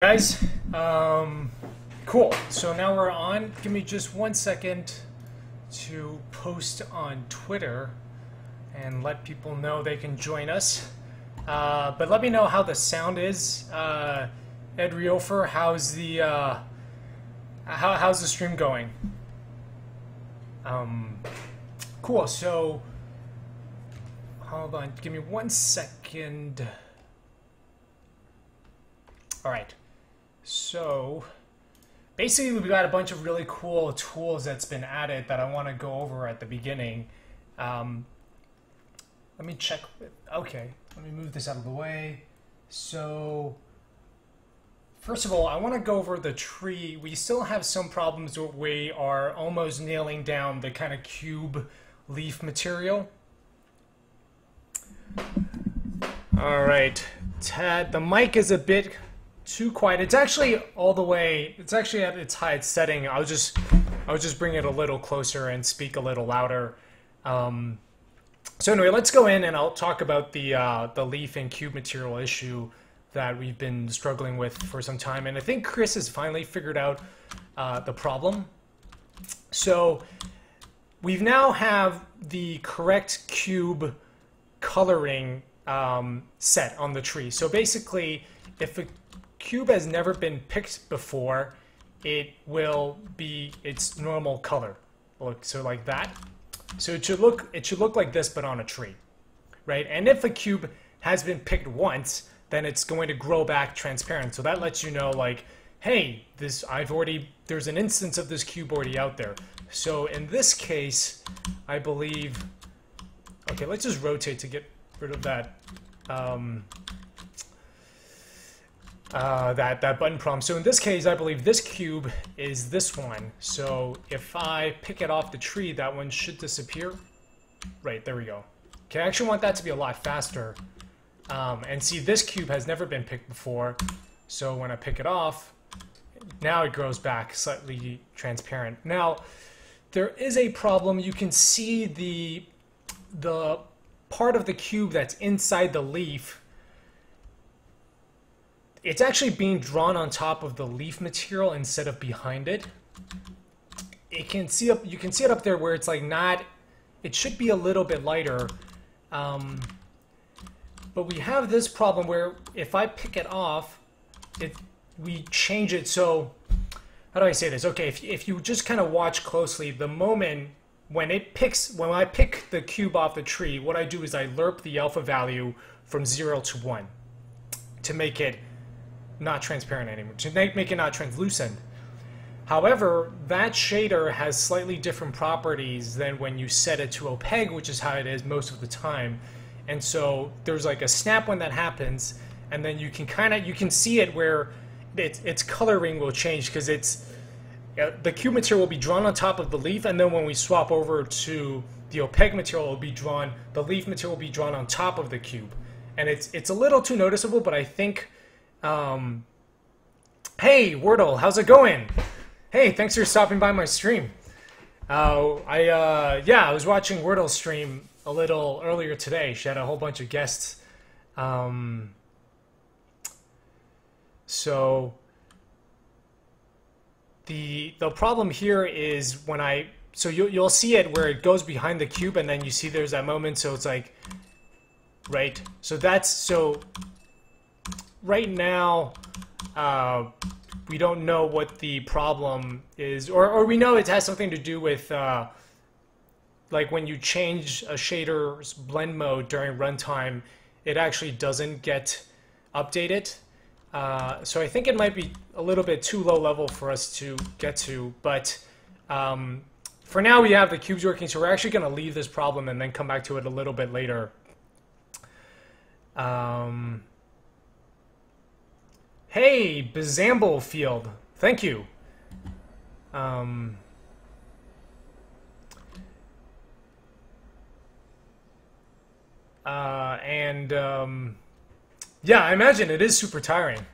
Guys, cool. So now we're on. Give me just 1 second to post on Twitter and let people know they can join us. But let me know how the sound is. Ed Riofer, how's the how's the stream going? Cool. So hold on. Give me 1 second. All right. So basically we've got a bunch of really cool tools that's been added that I want to go over at the beginning. Let me check. Okay, let me move this out of the way. So first of all, I want to go over the tree. We still have some problems where we are almost nailing down the kind of cube leaf material. All right, Tad, the mic is a bit too quiet. It's actually all the way. It's actually at its highest setting. I'll just bring it a little closer and speak a little louder. So anyway, let's go in and I'll talk about the leaf and cube material issue that we've been struggling with for some time. And I think Chris has finally figured out the problem. So we now have the correct cube coloring set on the tree. So basically, if a cube has never been picked before, it will be its normal color. Look, so like that. So it should look like this, but on a tree, right? And if a cube has been picked once, then it's going to grow back transparent. So that lets you know, like, hey, there's an instance of this cube already out there. So in this case, I believe, okay, let's just rotate to get rid of that. That button prompt. So in this case, I believe this cube is this one. So if I pick it off the tree, that one should disappear. Right, there we go. Okay, I actually want that to be a lot faster. And see, this cube has never been picked before. So when I pick it off, now it grows back slightly transparent. Now, there is a problem. You can see the part of the cube that's inside the leaf. It's actually being drawn on top of the leaf material instead of behind it. You can see it up there where it's like not. It should be a little bit lighter, but we have this problem where if I pick it off, we change it. So how do I say this? Okay, if you just kind of watch closely, the moment when I pick the cube off the tree, what I do is I lerp the alpha value from 0 to 1 to make it not transparent anymore, to make it not translucent. However, that shader has slightly different properties than when you set it to opaque, which is how it is most of the time. And so there's like a snap when that happens, and then you can see it where its coloring will change because the cube material will be drawn on top of the leaf, and then when we swap over to the opaque material, the leaf material will be drawn on top of the cube. And it's a little too noticeable, but I think hey, Wordle, how's it going? Hey, thanks for stopping by my stream. I was watching Wordle's stream a little earlier today. She had a whole bunch of guests. So the problem here is so you'll see it where it goes behind the cube, and then you see there's that moment. So it's like, right. So right now, we don't know what the problem is, or we know it has something to do with like when you change a shader's blend mode during runtime, it actually doesn't get updated. So I think it might be a little bit too low level for us to get to, but for now we have the cubes working, so we're actually going to leave this problem and then come back to it a little bit later. Hey, Bazamble Field, thank you. Yeah, I imagine it is super tiring.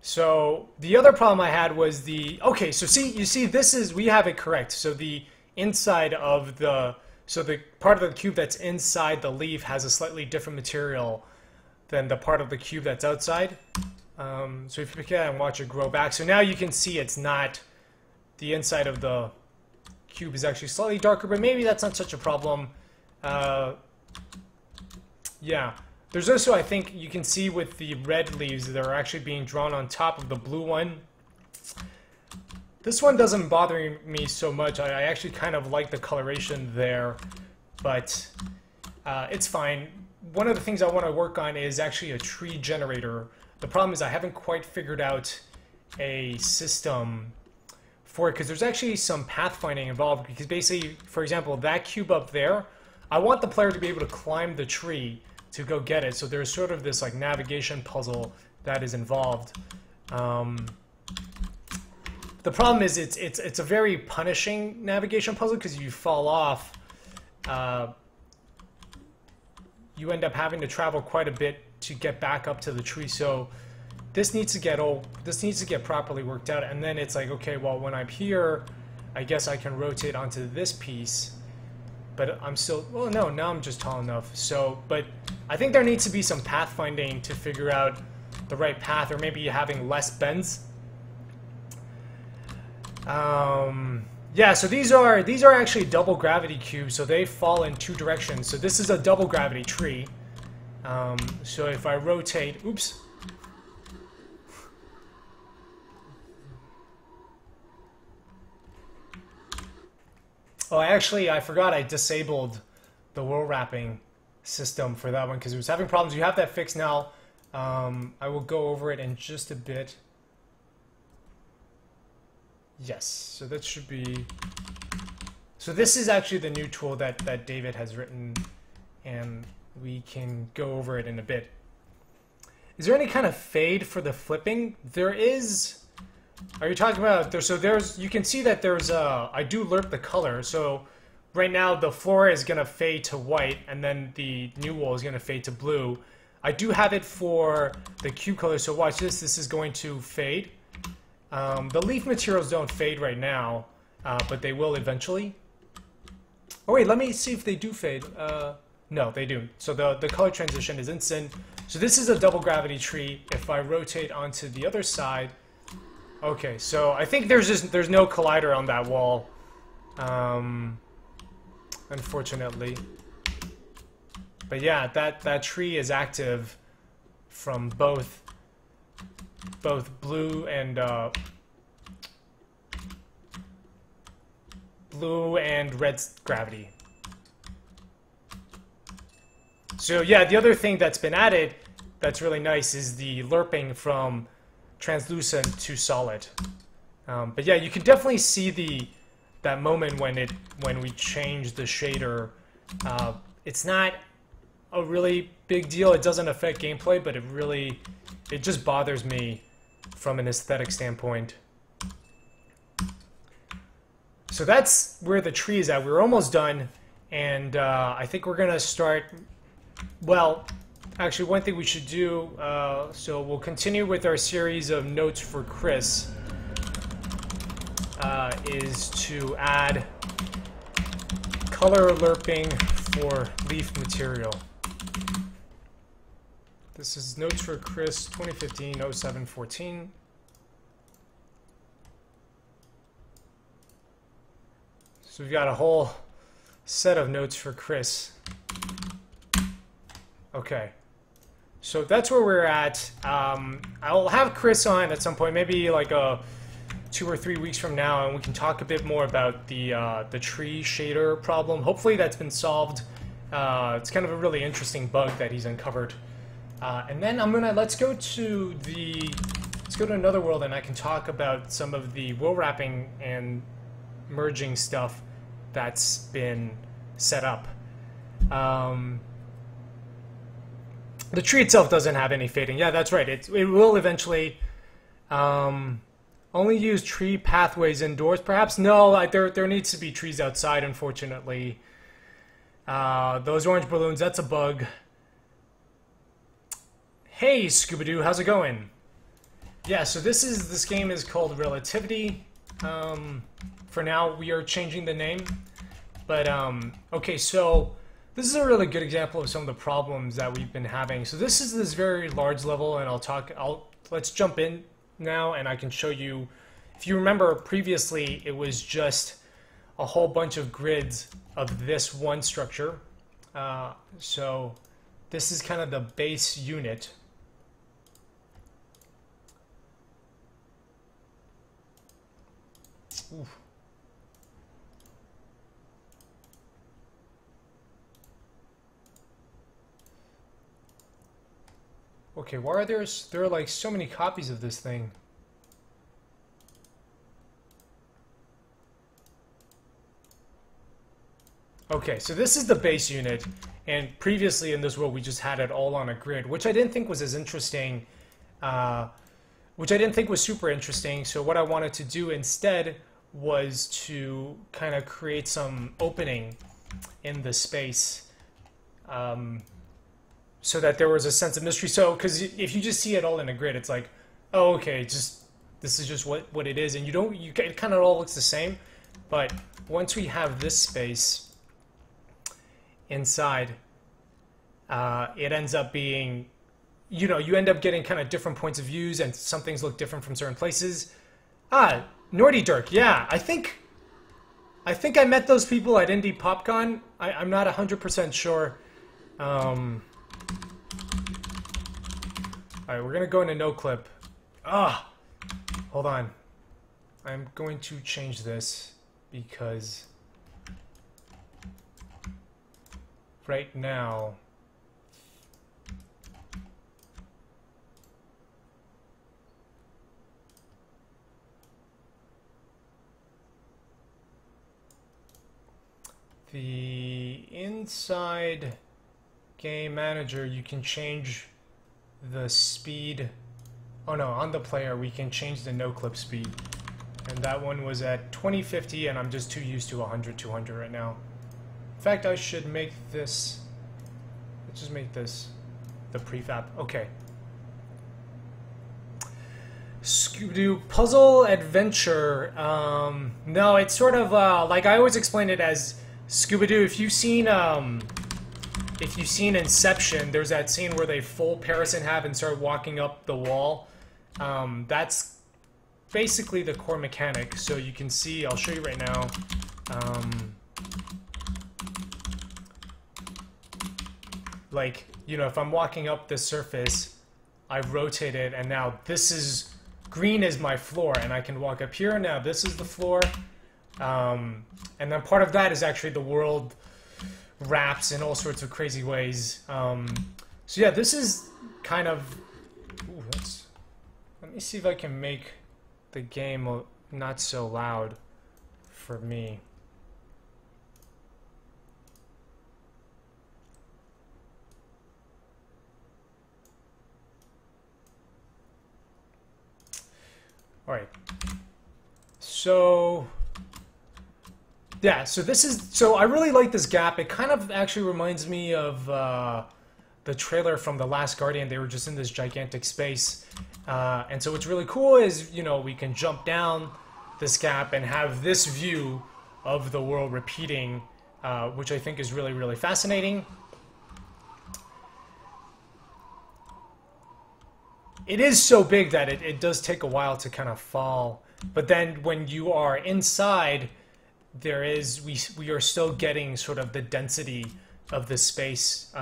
So the other problem I had was okay, so you see we have it correct. So the inside of the part of the cube that's inside the leaf has a slightly different material than the part of the cube that's outside. So if you pick it up and watch it grow back, so now you can see it's not, the inside of the cube is actually slightly darker, but maybe that's not such a problem. Yeah. There's also, I think, you can see with the red leaves that are actually being drawn on top of the blue one. This one doesn't bother me so much. I actually kind of like the coloration there, but it's fine. One of the things I want to work on is actually a tree generator. The problem is I haven't quite figured out a system for it, because there's actually some pathfinding involved, because basically, for example, that cube up there, I want the player to be able to climb the tree to go get it, so there's sort of this like navigation puzzle that is involved. The problem is it's a very punishing navigation puzzle, because you fall off, you end up having to travel quite a bit to get back up to the tree. So this needs to get properly worked out, and then it's like, okay, well, when I'm here, I guess I can rotate onto this piece, but I'm still, well, no, now I'm just tall enough. So, but I think there needs to be some pathfinding to figure out the right path, or maybe having less bends. Yeah, so these are actually double gravity cubes, so they fall in two directions. So this is a double gravity tree. So if I rotate, oops. Oh, actually, I forgot I disabled the world wrapping system for that one because it was having problems. You have that fixed now. I will go over it in just a bit. Yes, so that should be... So this is actually the new tool that David has written, and we can go over it in a bit. Is there any kind of fade for the flipping? There is... Are you talking about... there's... You can see that there's a... I do lerp the color, so right now the floor is going to fade to white, and then the new wall is going to fade to blue. I do have it for the cube color, so watch this. This is going to fade. The leaf materials don't fade right now, but they will eventually. Oh wait, let me see if they do fade. No, they do. So the color transition is instant. So this is a double gravity tree. If I rotate onto the other side, okay. So I think there's no collider on that wall, unfortunately. But yeah, that tree is active from both blue and red gravity. So yeah, the other thing that's been added that's really nice is the lerping from translucent to solid. But yeah, you can definitely see that moment when we change the shader. It's not a really big deal. It doesn't affect gameplay, but it just bothers me from an aesthetic standpoint. So that's where the tree is at. We're almost done, and I think we're gonna start. Well, actually, one thing we should do. So we'll continue with our series of notes for Chris. Is to add color lerping for leaf material. This is Notes for Chris 2015-07-14. So we've got a whole set of notes for Chris. Okay. So that's where we're at. I'll have Chris on at some point, maybe like 2 or 3 weeks from now, and we can talk a bit more about the tree shader problem. Hopefully that's been solved. It's kind of a really interesting bug that he's uncovered. And then let's go to another world, and I can talk about some of the world wrapping and merging stuff that's been set up. The tree itself doesn't have any fading. Yeah, that's right. It will eventually only use tree pathways indoors. Perhaps no. There needs to be trees outside. Unfortunately, those orange balloons. That's a bug. Hey, Scooby-Doo, how's it going? Yeah, so this game is called Relativity. For now, we are changing the name. But, okay, so this is a really good example of some of the problems that we've been having. So this is this very large level, and I'll let's jump in now, and I can show you. If you remember previously, it was just a whole bunch of grids of this one structure. So this is kind of the base unit. Oof. Okay, why are there are like so many copies of this thing? Okay, so this is the base unit, and previously in this world we just had it all on a grid, which I didn't think was as interesting, which I didn't think was super interesting. So what I wanted to do instead was to kind of create some opening in the space, so that there was a sense of mystery. So, because if you just see it all in a grid, it's like, oh, okay, just this is just what it is, and it kind of all looks the same. But once we have this space inside, it ends up being, you end up getting kind of different points of views, and some things look different from certain places. Nordy Dirk, yeah, I think I met those people at Indie PopCon. I'm not 100% sure. Alright, we're gonna go into no clip. Hold on. I'm going to change this because right now the inside game manager, you can change the speed. Oh no, on the player we can change the no clip speed, and that one was at 2050, and I'm just too used to 100 200 right now. In fact, I should make this, let's just make this the prefab. Okay. Scooby-Doo Puzzle Adventure. No, it's sort of like I always explain it as Scooby-Doo. If you've seen Inception, there's that scene where they fold Paris in half and start walking up the wall. That's basically the core mechanic. So you can see, I'll show you right now. Like, if I'm walking up this surface, I rotate it, and now this is, green is my floor, and I can walk up here. Now this is the floor. And then part of that is actually the world wraps in all sorts of crazy ways. So yeah, this is kind of... Ooh, let me see if I can make the game not so loud for me. All right. So... yeah, so I really like this gap. It kind of actually reminds me of the trailer from The Last Guardian. They were just in this gigantic space. And so what's really cool is, we can jump down this gap and have this view of the world repeating, which I think is really, really fascinating. It is so big that it does take a while to kind of fall. But then when you are inside, we are still getting sort of the density of the space.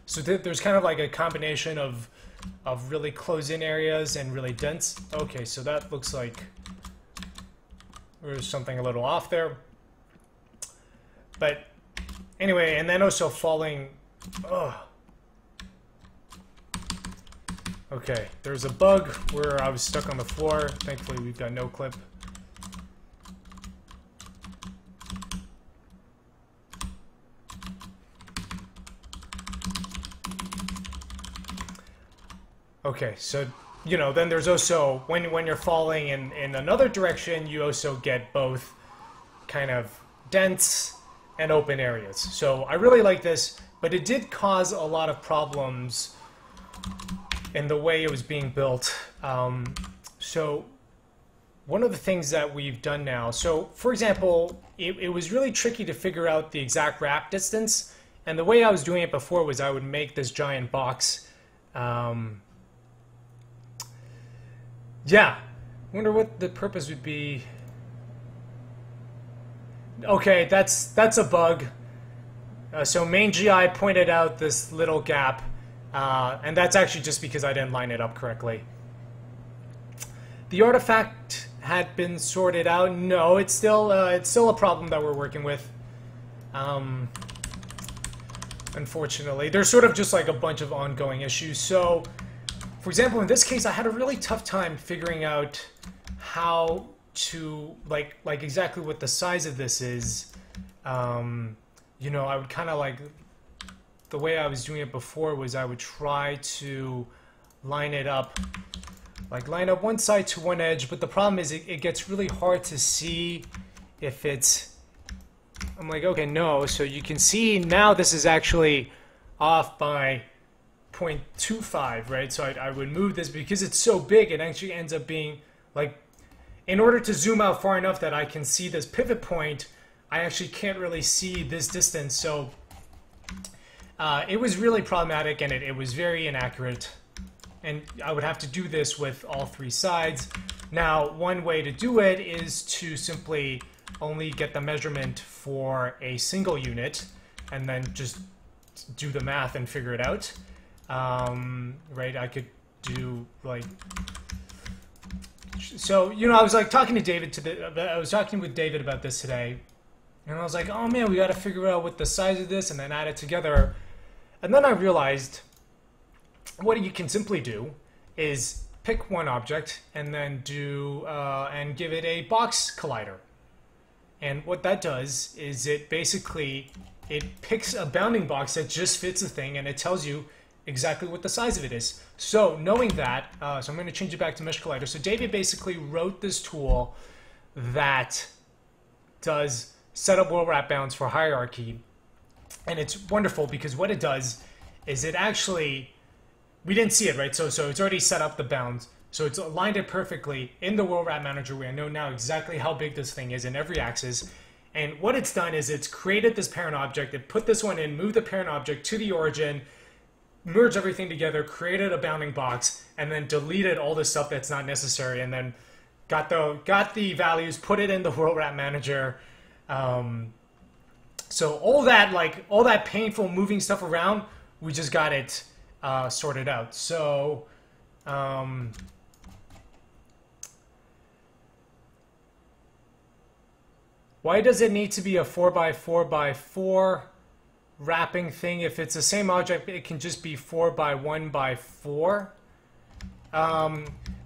So there's kind of like a combination of really close-in areas and really dense. Okay, so that looks like there's something a little off there. But anyway, and then also falling. Okay, there's a bug where I was stuck on the floor. Thankfully, we've got no clip. Okay, so, then there's also, when you're falling in another direction, you also get both kind of dense and open areas. So I really like this, but it did cause a lot of problems in the way it was being built. So one of the things that we've done now, so for example, it was really tricky to figure out the exact wrap distance, and the way I was doing it before was I would make this giant box, Yeah. Wonder what the purpose would be. Okay, that's a bug. So main GI pointed out this little gap, and that's actually just because I didn't line it up correctly. The artifact had been sorted out. No, it's still a problem that we're working with. Unfortunately, there's sort of just like a bunch of ongoing issues. So, for example, in this case, I had a really tough time figuring out how to like exactly what the size of this is. You know, I would kind of like the way I was doing it before was I would try to line it up. Like line up one side to one edge, but the problem is it gets really hard to see if it's... I'm like, okay, no. So you can see now this is actually off by 0.25, right? So I would move this because it's so big, it actually ends up being like, in order to zoom out far enough that I can see this pivot point, I actually can't really see this distance. So it was really problematic, and it was very inaccurate. And I would have to do this with all three sides. Now, one way to do it is to simply only get the measurement for a single unit and then just do the math and figure it out. Right, I could do like... So, you know, I was like talking to David I was talking with David about this today, and I was like, oh man, we got to figure out what the size of this and then add it together. And then I realized what you can simply do is pick one object and then do and give it a box collider. And what that does is it basically picks a bounding box that just fits the thing, and it tells you exactly what the size of it is. So knowing that, so I'm going to change it back to Mesh Collider. So David basically wrote this tool that does set up world wrap bounds for hierarchy, and it's wonderful because what it does is it actually, we didn't see it, right? So it's already set up the bounds. So it's aligned it perfectly in the world wrap manager where I know now exactly how big this thing is in every axis. And what it's done is it's created this parent object, it put this one in, moved the parent object to the origin, merged everything together, created a bounding box, and then deleted all the stuff that's not necessary, and then got the values, put it in the world wrap manager. So all that painful moving stuff around, we just got it sorted out. So why does it need to be a 4x4x4 wrapping thing? If it's the same object, it can just be 4x1x4.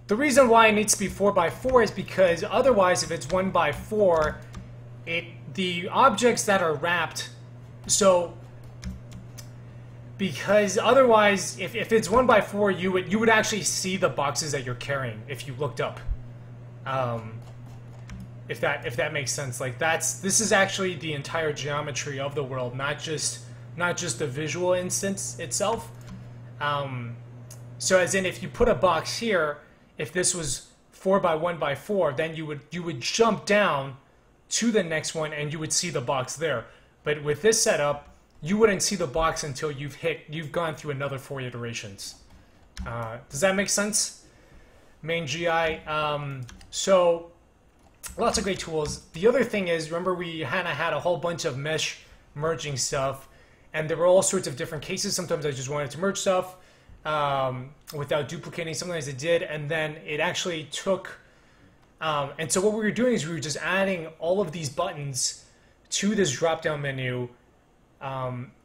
The reason why it needs to be 4x4 is because otherwise, if it's 1x4, the objects that are wrapped, so because otherwise, if it's 1x4, you would actually see the boxes that you're carrying if you looked up. If that makes sense. Like this is actually the entire geometry of the world, not just the visual instance itself. So as in, if you put a box here, if this was 4x1x4, then you would jump down to the next one and you would see the box there. But with this setup, you wouldn't see the box until you've gone through another 4 iterations. Does that make sense? Main GI. So lots of great tools. The other thing is, remember we had a whole bunch of mesh merging stuff, and there were all sorts of different cases. Sometimes I just wanted to merge stuff without duplicating. Sometimes it did, and then it actually took... and so what we were doing is we were just adding all of these buttons to this drop-down menu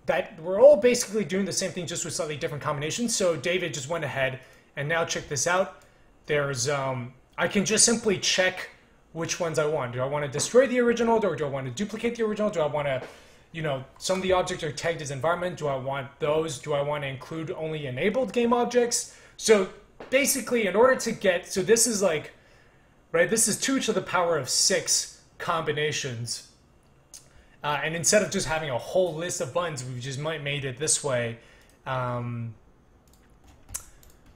that were all basically doing the same thing, just with slightly different combinations. So David just went ahead, and now check this out. There's I can just simply check which ones I want. Do I want to destroy the original, or do I want to duplicate the original? Do I want to, you know, some of the objects are tagged as environment. Do I want those? Do I want to include only enabled game objects? So basically, in order to get, so this is like, right, this is 2 to the power of 6 combinations. And instead of just having a whole list of buttons, we just made it this way.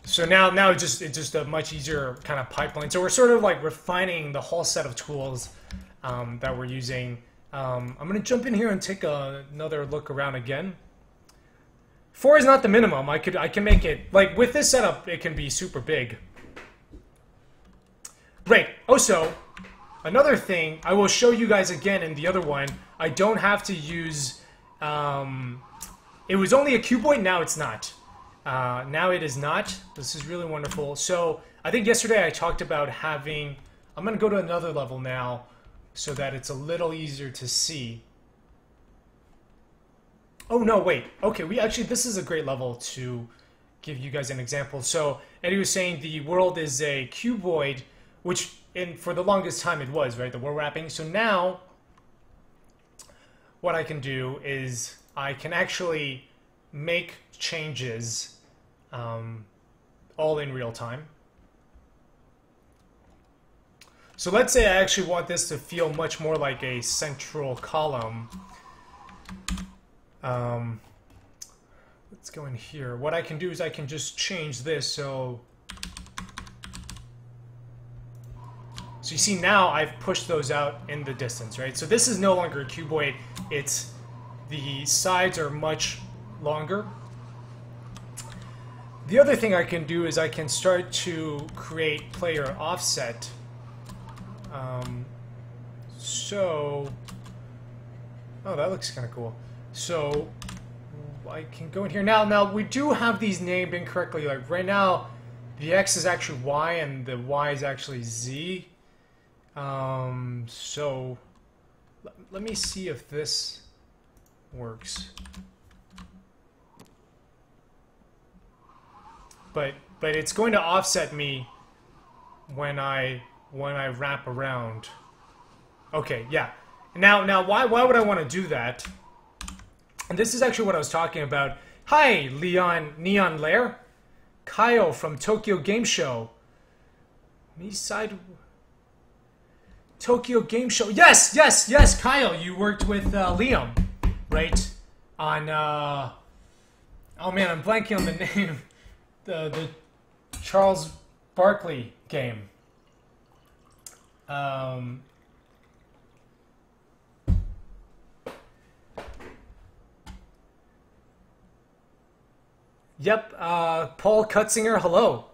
So now it's just a much easier kind of pipeline. So we're sort of like refining the whole set of tools that we're using. I'm going to jump in here and take another look around again. 4 is not the minimum. I can make it, like with this setup, it can be super big. Great. Also, another thing, I will show you guys again in the other one. I don't have to use... it was only a cuboid, now it's not. Now it is not. This is really wonderful. So, I think yesterday I talked about having... I'm going to go to another level now so that it's a little easier to see. Oh, no, wait. Okay, this is a great level to give you guys an example. So, Eddie was saying the world is a cuboid, which for the longest time it was, right? The world wrapping. So now, what I can do is I can actually make changes all in real time. So let's say I actually want this to feel much more like a central column. Let's go in here. What I can do is I can just change this so you see now I've pushed those out in the distance, right? So this is no longer a cuboid. The sides are much longer. The other thing I can do is I can start to create player offset. Oh, that looks kind of cool. So I can go in here now. We do have these named incorrectly. Like right now, the X is actually Y and the Y is actually Z. So let me see if this works. But it's going to offset me when I wrap around. Okay, yeah. Now why would I want to do that? And this is actually what I was talking about. Hi, Neon Lair. Kyle from Tokyo Game Show. Side Tokyo Game Show. Yes, Kyle. You worked with Liam, right? On oh man, I'm blanking on the name. The Charles Barkley game. Yep, Paul Cutzinger, hello.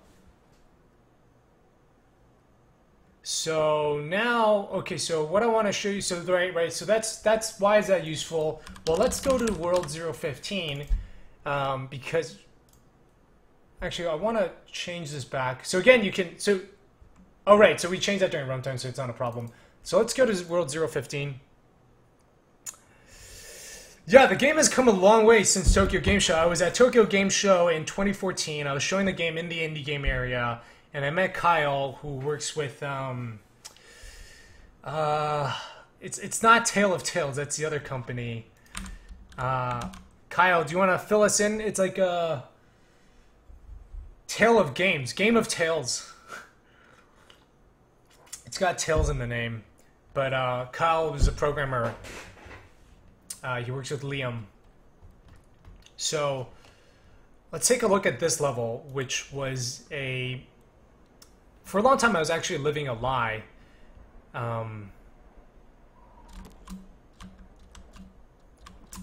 So now, okay, so what I want to show you, so right, so that's why is that useful? Well, let's go to World 015, because, actually, I want to change this back. So again, you can, oh right, so we changed that during runtime, so it's not a problem. So let's go to World 015. Yeah, the game has come a long way since Tokyo Game Show. I was at Tokyo Game Show in 2014. I was showing the game in the indie game area, and I met Kyle, who works with it's not Tale of Tales. That's the other company. Kyle, do you want to fill us in? It's like a Tale of Games, Game of Tales. It's got Tales in the name, but Kyle is a programmer. He works with Liam. So let's take a look at this level, which was for a long time I was actually living a lie.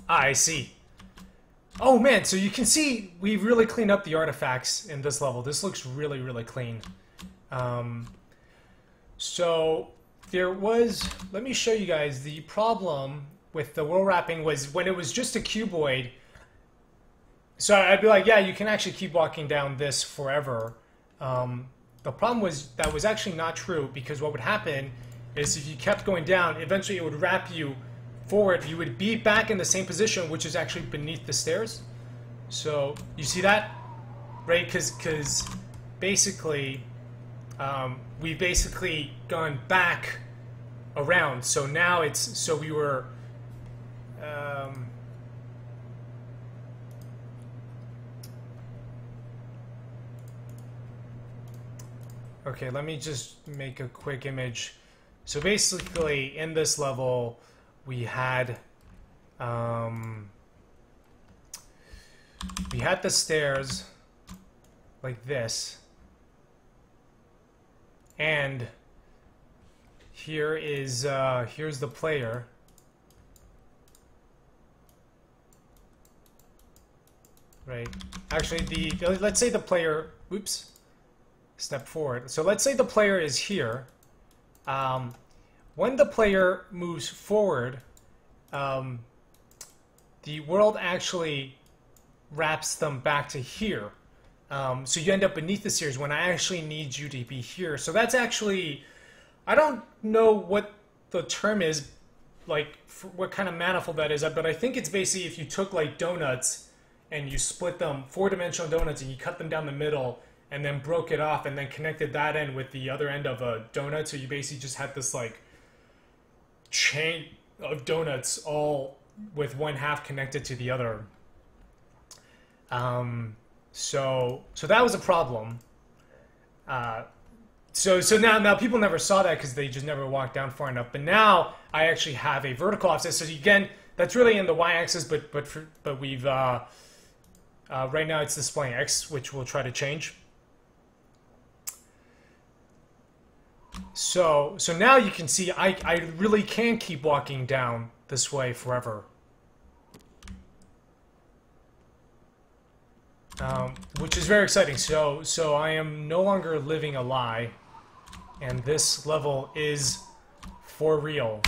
I see. Oh man, so you can see we've really cleaned up the artifacts in this level. This looks really, really clean. So there was, let me show you guys the problem with the world wrapping was when it was just a cuboid. So I'd be like, yeah, you can actually keep walking down this forever. The problem was that was actually not true, because what would happen is if you kept going down, eventually it would wrap you forward. You would be back in the same position, which is actually beneath the stairs. So you see that, right? Because basically we've basically gone back around. So now we were. Okay, let me just make a quick image. So basically, in this level, we had the stairs like this, and here's the player. Right. Actually, let's say the player. Oops. Step forward. So let's say the player is here, When the player moves forward, the world actually wraps them back to here. So you end up beneath the series when I actually need you to be here. So that's actually, I don't know what the term is, like what kind of manifold that is, but I think it's basically if you took like donuts and you split them, four-dimensional donuts, and you cut them down the middle and then broke it off and then connected that end with the other end of a donut. So you basically just had this like chain of donuts all with one half connected to the other. So that was a problem. So now people never saw that because they just never walked down far enough. But now I actually have a vertical offset. So again, that's really in the y-axis, but we've right now it's displaying x, which we'll try to change. So now you can see I really can keep walking down this way forever. Which is very exciting. So I am no longer living a lie, and this level is for real.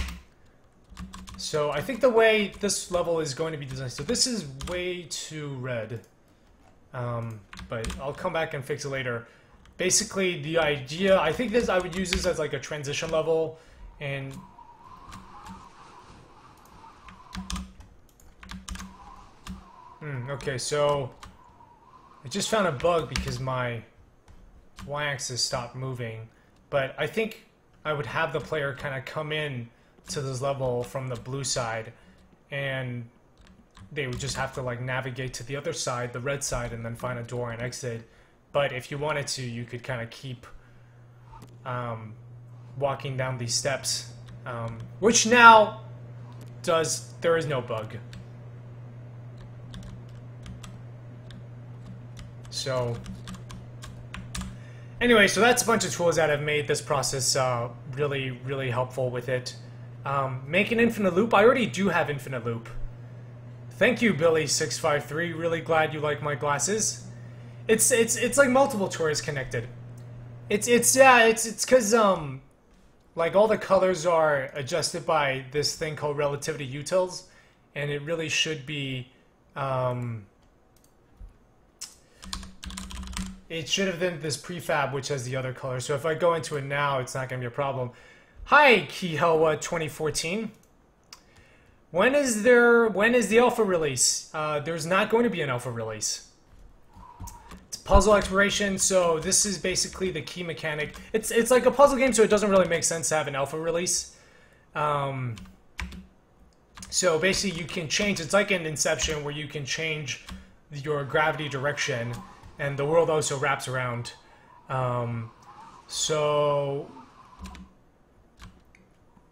So I think the way this level is going to be designed, so this is way too red, but I'll come back and fix it later. Basically, the idea, I think I would use this as like a transition level, and okay, so I just found a bug because my y-axis stopped moving, but I think I would have the player kind of come in to this level from the blue side, and they would just have to like navigate to the other side, the red side, and then find a door and exit. But if you wanted to, you could kind of keep walking down these steps, which now there is no bug. So anyway, so that's a bunch of tools that have made this process really, really helpful with it. Make an infinite loop. I already do have infinite loop. Thank you, Billy653. Really glad you like my glasses. It's like multiple tours connected. It's because like all the colors are adjusted by this thing called Relativity utils, and it really should be it should have been this prefab which has the other color. So if I go into it now, it's not going to be a problem. Hi, Kihelwa 2014. When is the alpha release? There's not going to be an alpha release. It's puzzle exploration, so this is basically the key mechanic. It's like a puzzle game, so it doesn't really make sense to have an alpha release. So basically you can change, it's like an Inception where you can change your gravity direction, and the world also wraps around. So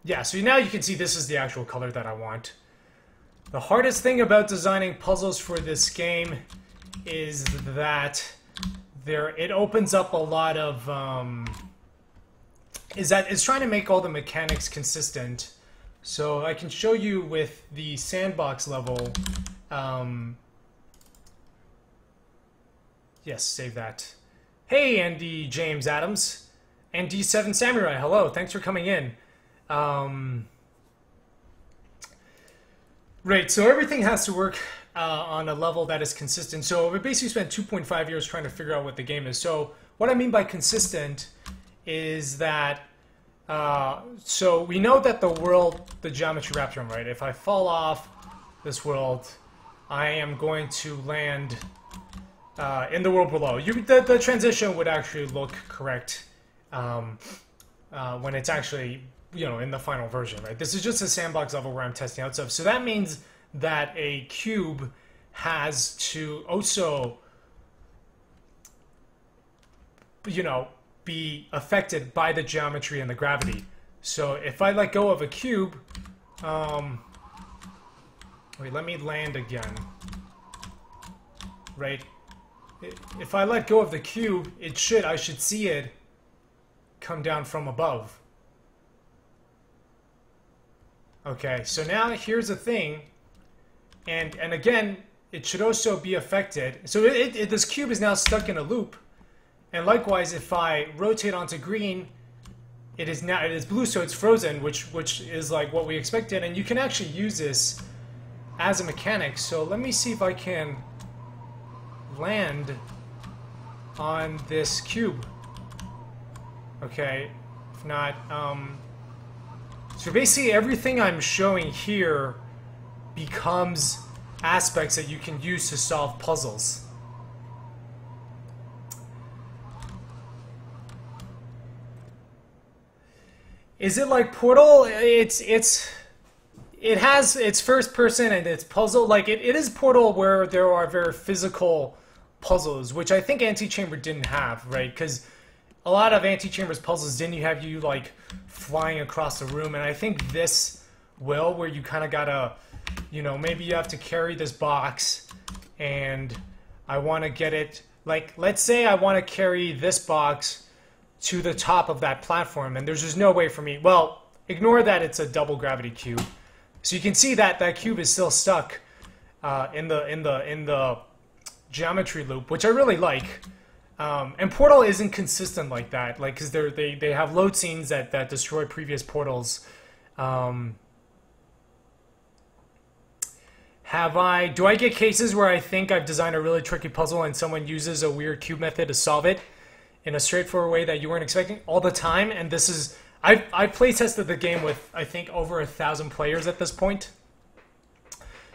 yeah, so now you can see this is the actual color that I want. The hardest thing about designing puzzles for this game is that it opens up a lot of it's trying to make all the mechanics consistent. So I can show you with the sandbox level. Yes, save that. Hey, Andy James Adams and D7 Samurai. Hello, thanks for coming in. Right, so everything has to work on a level that is consistent. So we basically spent 2.5 years trying to figure out what the game is. So what I mean by consistent is that, so we know that the geometry wraps around, right? If I fall off this world, I am going to land in the world below. The transition would actually look correct when it's actually, in the final version, right? This is just a sandbox level where I'm testing out stuff. So that means that a cube has to also, be affected by the geometry and the gravity. So if I let go of a cube, wait, let me land again. Right? If I let go of the cube, I should see it come down from above. Okay, so now here's the thing, and again, it should also be affected. So this cube is now stuck in a loop, and likewise, if I rotate onto green, it is blue, so it's frozen, which is like what we expected, and you can actually use this as a mechanic. So let me see if I can land on this cube. Okay, if not, so basically everything I'm showing here becomes aspects that you can use to solve puzzles. Is it like Portal? It has its first person and its puzzle. Like it is Portal where there are very physical puzzles, which I think Antichamber didn't have, right? Because a lot of Antichamber's puzzles didn't have you like flying across the room, and I think this will, where you kind of gotta, you know, maybe you have to carry this box, and I want to get it, like, let's say I want to carry this box to the top of that platform, and there's just no way for me. Well, ignore that it's a double gravity cube, so you can see that that cube is still stuck in the geometry loop, which I really like. And Portal isn't consistent like that, like, because they have load scenes that destroy previous portals. Do I get cases where I think I've designed a really tricky puzzle and someone uses a weird cube method to solve it in a straightforward way that you weren't expecting? All the time. And this is, I've play tested the game with, I think, over 1,000 players at this point.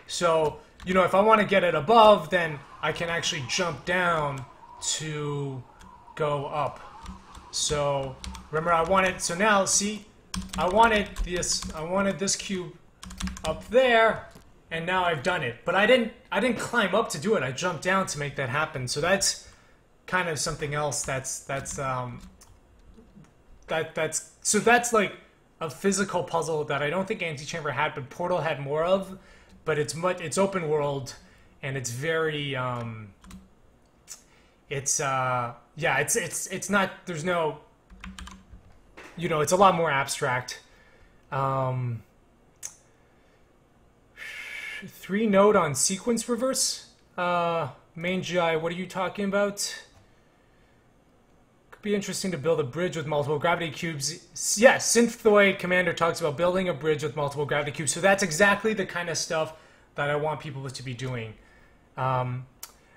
So, you know, if I want to get it above, then I can actually jump down to go up. So remember, I wanted, so now see, I wanted this cube up there, and now I've done it. But I didn't climb up to do it. I jumped down to make that happen. So that's kind of something else that's like a physical puzzle that I don't think Antichamber had, but Portal had more of. But it's open world, and it's very it's not, there's no, you know, it's a lot more abstract. 3-node on sequence reverse. Main GI, what are you talking about? Could be interesting to build a bridge with multiple gravity cubes. Yes, Synthoid Commander talks about building a bridge with multiple gravity cubes. So that's exactly the kind of stuff that I want people to be doing.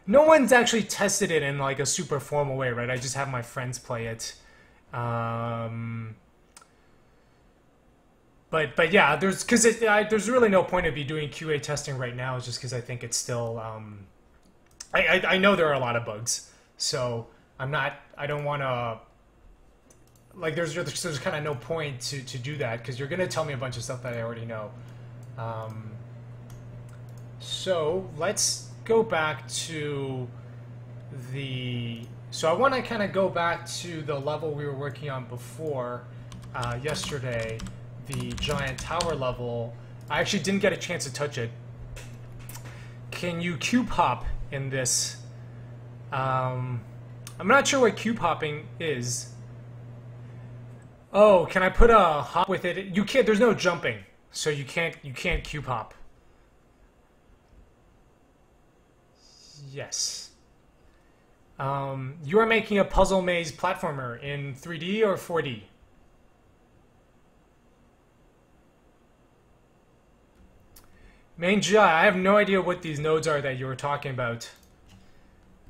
No one's actually tested it in like a super formal way, right? I just have my friends play it. But yeah, there's really no point of me doing QA testing right now, just because I think it's still I know there are a lot of bugs, so I don't want to, like, there's kind of no point to do that, because you're gonna tell me a bunch of stuff that I already know. So let's go back to so I want to kind of go back to the level we were working on before yesterday, the giant tower level. I actually didn't get a chance to touch it. Can you cube hop in this? I'm not sure what cube hopping is. Oh, can I put a hop with it? You can't. There's no jumping, so you can't cube hop. Yes. You are making a puzzle maze platformer in 3D or 4D? Main GI, I have no idea what these nodes are that you were talking about.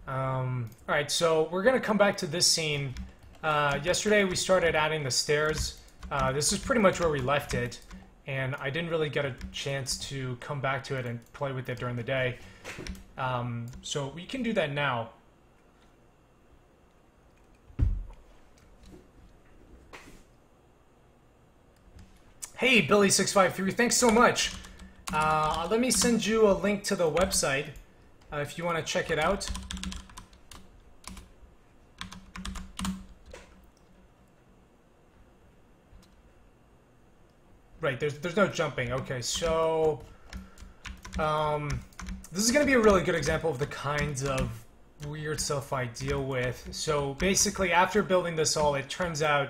Alright, so we're going to come back to this scene. Yesterday we started adding the stairs. This is pretty much where we left it, and I didn't really get a chance to come back to it and play with it during the day. So we can do that now. Hey, Billy653, thanks so much. Let me send you a link to the website if you want to check it out. Right, there's no jumping. Okay, so this is going to be a really good example of the kinds of weird stuff I deal with. So basically, after building this all, it turns out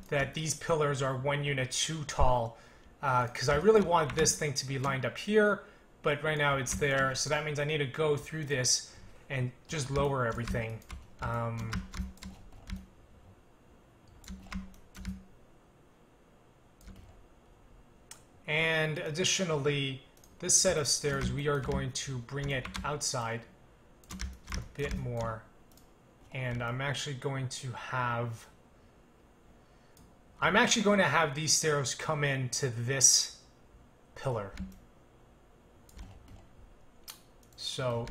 that these pillars are 1 unit too tall, because I really want this thing to be lined up here, but right now it's there, so that means I need to go through this and just lower everything. And additionally, this set of stairs, we are going to bring it outside a bit more. And I'm actually going to have these stairs come into this pillar. So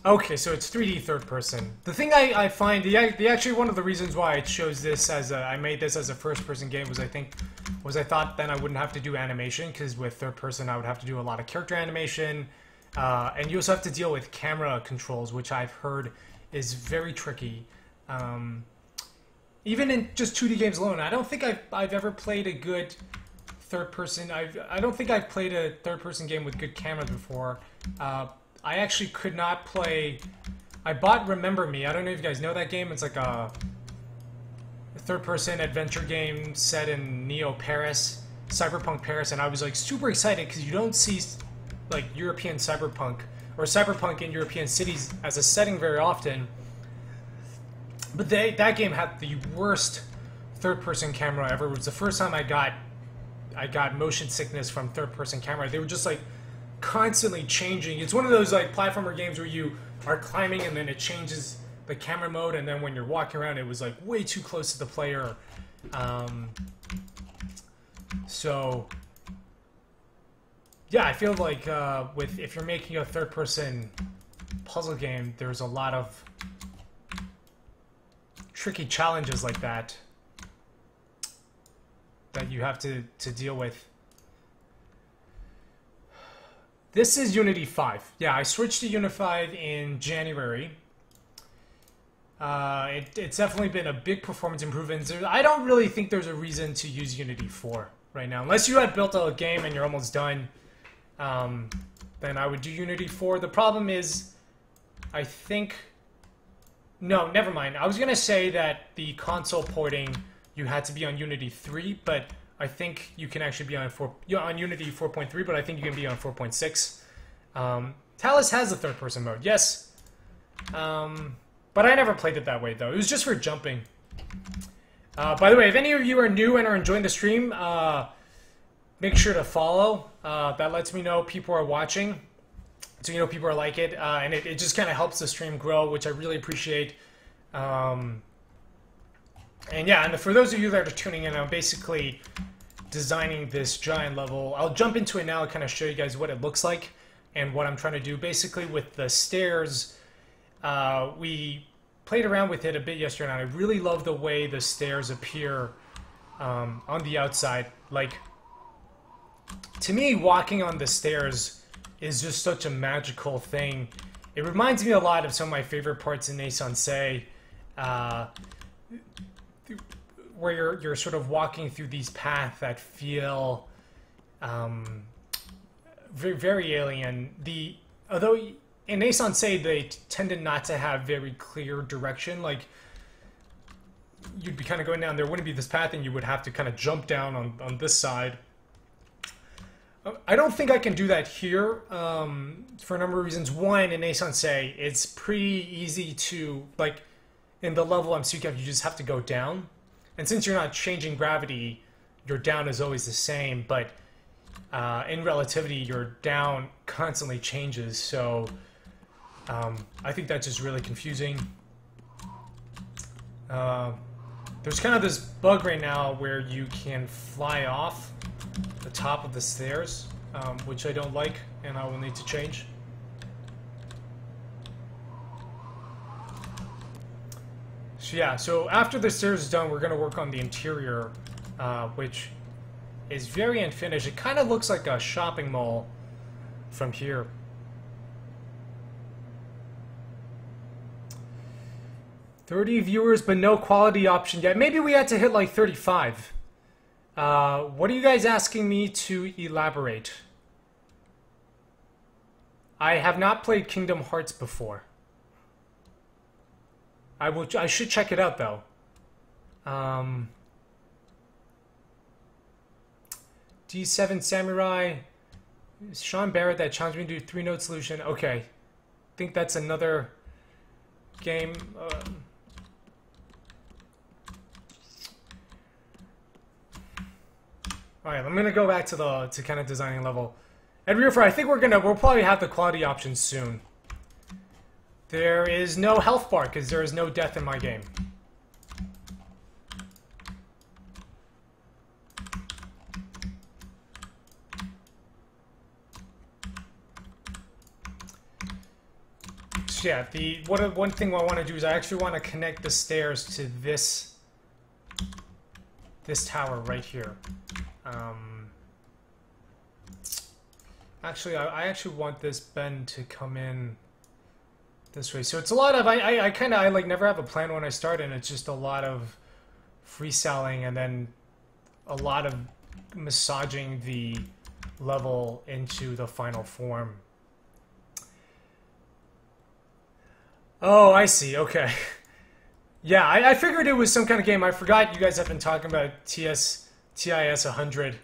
okay, so it's 3D third person. The thing I find, the actually one of the reasons why I chose this as I made this as a first person game was I thought then I wouldn't have to do animation, because with third person I would have to do a lot of character animation, and you also have to deal with camera controls, which I've heard is very tricky. Even in just 2D games alone, I don't think I've ever played a good third person. I don't think I've played a third person game with good cameras before. I actually could not play. I bought Remember Me. I don't know if you guys know that game. It's like a third-person adventure game set in Paris, cyberpunk Paris, and I was like super excited because you don't see like European cyberpunk or cyberpunk in European cities as a setting very often. But that game had the worst third-person camera ever. It was the first time I got motion sickness from third-person camera. They were just like constantly changing. It's one of those like platformer games where you are climbing and then it changes the camera mode, and then when you're walking around it was like way too close to the player. So yeah, I feel like if you're making a third-person puzzle game, there's a lot of tricky challenges like that you have to deal with. This is Unity 5. Yeah, I switched to Unity 5 in January. It's definitely been a big performance improvement. I don't really think there's a reason to use Unity 4 right now. Unless you had built a game and you're almost done, then I would do Unity 4. The problem is, I think... No, never mind. I was going to say that the console porting, you had to be on Unity 3, but I think you can actually be on on Unity 4.3, but I think you can be on 4.6. Talus has a third-person mode, yes. But I never played it that way, though. It was just for jumping. By the way, if any of you are new and are enjoying the stream, make sure to follow. That lets me know people are watching, so you know people are like it, and it just kind of helps the stream grow, which I really appreciate. And yeah, and for those of you that are tuning in, I'm basically designing this giant level. I'll jump into it now and kind of show you guys what it looks like and what I'm trying to do. Basically, with the stairs, we played around with it a bit yesterday, and I really love the way the stairs appear on the outside. Like, to me, walking on the stairs is just such a magical thing. It reminds me a lot of some of my favorite parts in Naissansei, where you're sort of walking through these paths that feel very, very alien. Although in Naissansei they tended not to have very clear direction, like you'd be kind of going down, there wouldn't be this path and you would have to kind of jump down on this side. I don't think I can do that here for a number of reasons. One, in Naissansei, it's pretty easy to, like, in the level I'm speaking of, you just have to go down. And since you're not changing gravity, your down is always the same, but in Relativity, your down constantly changes, so I think that's just really confusing. There's kind of this bug right now where you can fly off the top of the stairs, which I don't like, and I will need to change. So yeah, so after the stairs is done, we're going to work on the interior, which is very unfinished. It kind of looks like a shopping mall from here. "30 viewers, but no quality option yet." Maybe we had to hit like 35. What are you guys asking me to elaborate? I have not played Kingdom Hearts before. I should check it out though. D7 Samurai, Sean Barrett that challenged me to do 3-note solution. Okay, I think that's another game. All right, I'm gonna go back to the kind of designing level. At rear fire, I think we'll probably have the quality options soon. There is no health bar because there is no death in my game. So yeah, one thing I want to do is I actually want to connect the stairs to this tower right here. Actually, I actually want this bend to come in this way. So it's a lot of I like never have a plan when I start, and it's just a lot of freestyling and then a lot of massaging the level into the final form. Oh, I see. Okay. Yeah, I figured it was some kind of game. I forgot you guys have been talking about TIS 100.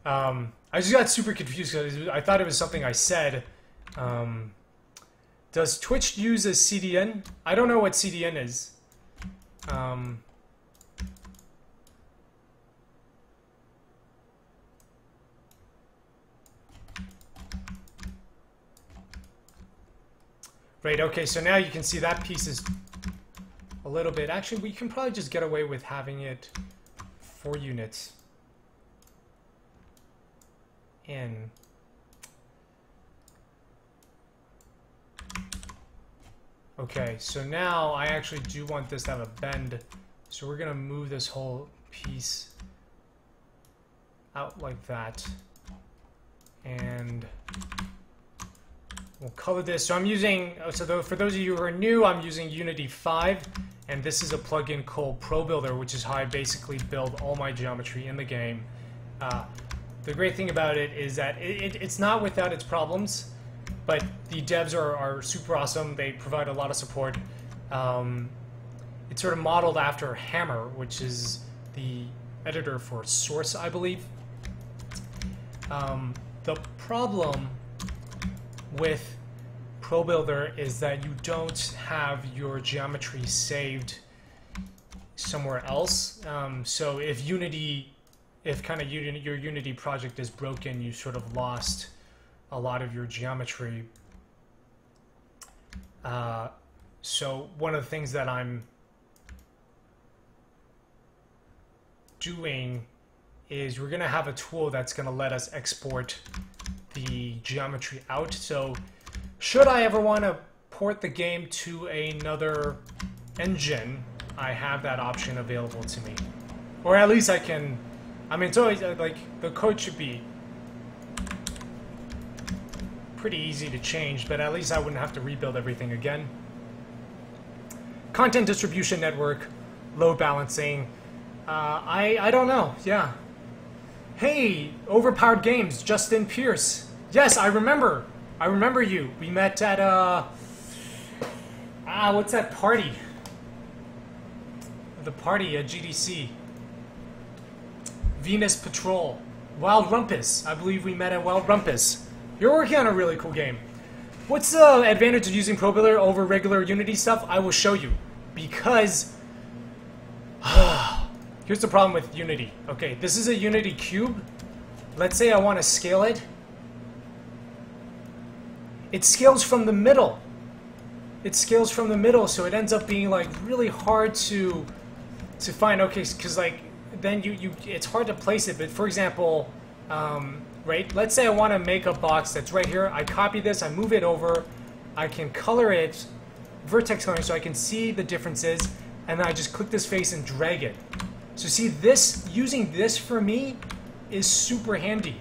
I just got super confused because I thought it was something I said. Does Twitch use a CDN? I don't know what CDN is. Right, okay, so now you can see that piece is a little bit... Actually, we can probably just get away with having it 4 units in. Okay, so now I actually do want this to have a bend. So we're going to move this whole piece out like that. And we'll color this. So I'm using, for those of you who are new, I'm using Unity 5. And this is a plugin called Pro Builder, which is how I basically build all my geometry in the game. The great thing about it is that it's not without its problems, but the devs are super awesome. They provide a lot of support. It's sort of modeled after Hammer, which is the editor for Source, I believe. The problem with Pro Builder is that you don't have your geometry saved somewhere else. So if your Unity project is broken, you sort of lost a lot of your geometry. So one of the things that I'm doing is we're going to have a tool that's going to let us export the geometry out. So should I ever want to port the game to another engine, I have that option available to me. Or at least I can... I mean, it's always, like, the code should be pretty easy to change, but at least I wouldn't have to rebuild everything again. Content distribution network, load balancing. I don't know, yeah. Hey, Overpowered Games, Justin Pierce. Yes, I remember. I remember you. We met at, what's that party? The party at GDC. Venus Patrol. Wild Rumpus. I believe we met at Wild Rumpus. You're working on a really cool game. What's the advantage of using Pro Builder over regular Unity stuff? I will show you. Because... here's the problem with Unity. Okay, this is a Unity cube. Let's say I want to scale it. It scales from the middle. It scales from the middle, so it ends up being like really hard to find. Okay, because like then it's hard to place it. But for example, right? Let's say I want to make a box that's right here. I copy this, I move it over, I can color it, vertex coloring, so I can see the differences, and then I just click this face and drag it. So see, this using this for me is super handy,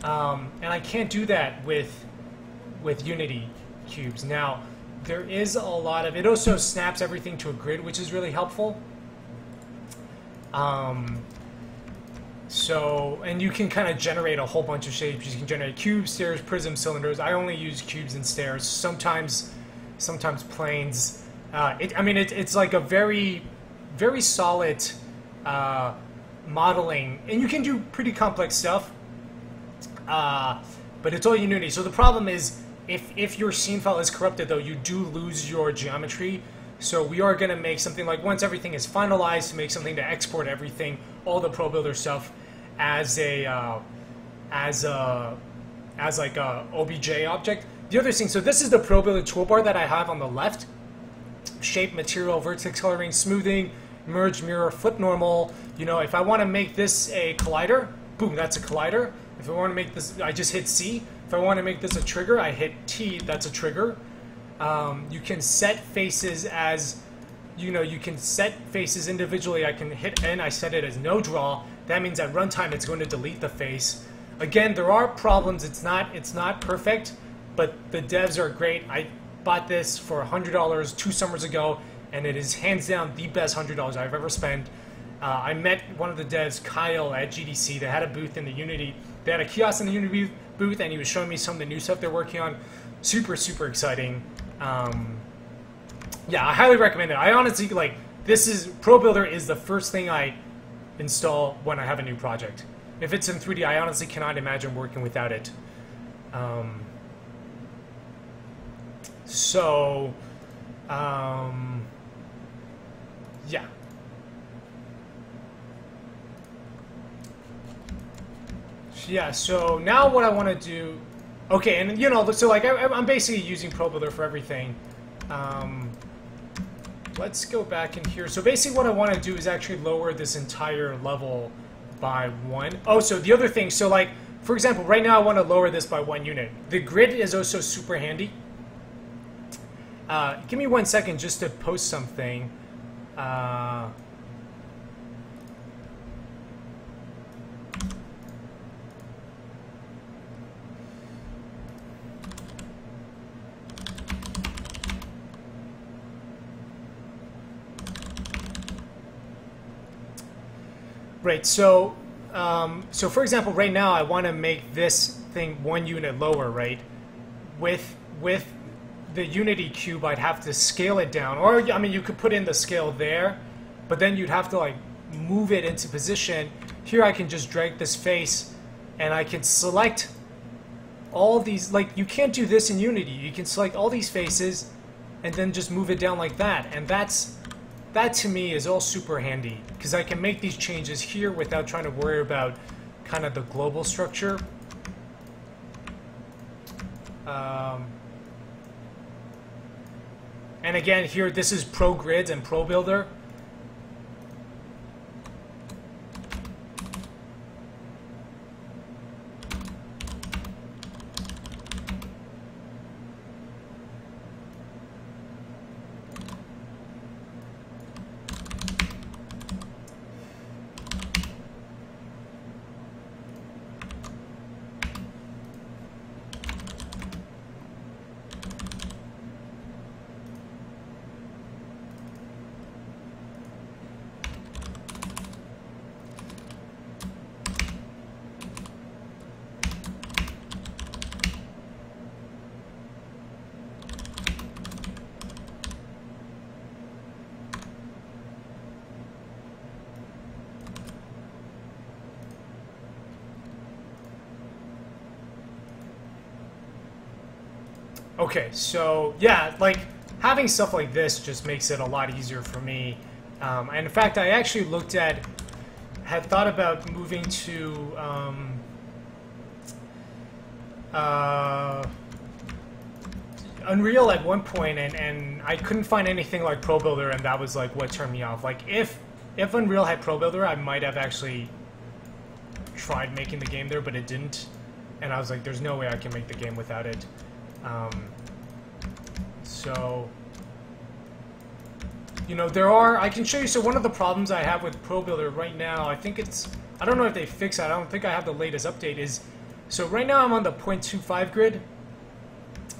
and I can't do that with Unity cubes. Now, there is a lot of... It also snaps everything to a grid, which is really helpful. So, and you can kind of generate a whole bunch of shapes. You can generate cubes, stairs, prisms, cylinders. I only use cubes and stairs. Sometimes planes. I mean, it's like a very, very solid modeling, and you can do pretty complex stuff. But it's all Unity. So the problem is, if your scene file is corrupted, though, you do lose your geometry. So we are going to make something like, once everything is finalized, to make something to export everything, all the Pro Builder stuff. as a as like a OBJ object. The other thing, so this is the ProBuilder toolbar that I have on the left. Shape, material, vertex coloring, smoothing, merge, mirror, flip normal. You know, if I want to make this a collider, boom, that's a collider. If I want to make this, I just hit C. If I want to make this a trigger, I hit T, that's a trigger. You can set faces as, you know, you can set faces individually. I can hit N, I set it as no draw. That means at runtime it's going to delete the face. Again, there are problems, it's not perfect, but the devs are great. I bought this for $100 2 summers ago, and it is hands down the best $100 I've ever spent. I met one of the devs, Kyle, at GDC. They had a booth in the Unity. They had a kiosk in the Unity booth, and he was showing me some of the new stuff they're working on. Super, super exciting. Yeah, I highly recommend it. I honestly, like, ProBuilder is the first thing I install when I have a new project. If it's in 3D, I honestly cannot imagine working without it. Yeah. Yeah, so now what I want to do... Okay, and you know, so like I'm basically using ProBuilder for everything. Let's go back in here. So basically what I want to do is actually lower this entire level by 1. Oh, so the other thing, so like, for example, right now I want to lower this by 1 unit. The grid is also super handy. Give me 1 second just to post something. Right, so for example, right now I want to make this thing 1 unit lower, right? With the Unity cube, I'd have to scale it down, or I mean, you could put in the scale there, but then you'd have to like move it into position. Here I can just drag this face, and I can select all these. Like, you can't do this in Unity. You can select all these faces, and then just move it down like that, and that to me is all super handy, because I can make these changes here without trying to worry about kind of the global structure. And again, here, this is ProGrids and ProBuilder. Okay, so yeah, like having stuff like this just makes it a lot easier for me. And in fact, I actually had thought about moving to Unreal at one point, and I couldn't find anything like ProBuilder, and that was like what turned me off. Like if Unreal had ProBuilder, I might have actually tried making the game there, but it didn't. And I was like, there's no way I can make the game without it. So, you know, I can show you, so one of the problems I have with ProBuilder right now, I don't know if they fix it, I don't think I have the latest update, is, so right now I'm on the 0.25 grid,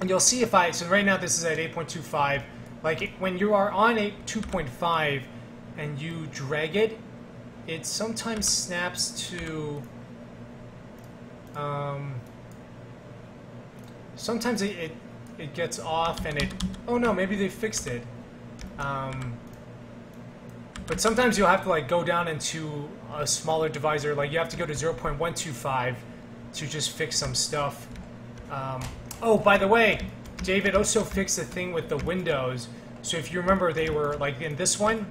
and you'll see so right now this is at 8.25, like when you are on 2.5 and you drag it, it sometimes snaps to, sometimes it gets off and oh no, maybe they fixed it. But sometimes you'll have to like go down into a smaller divisor, like you have to go to 0.125 to just fix some stuff. Oh, by the way, David also fixed the thing with the windows. So if you remember, they were like in this one,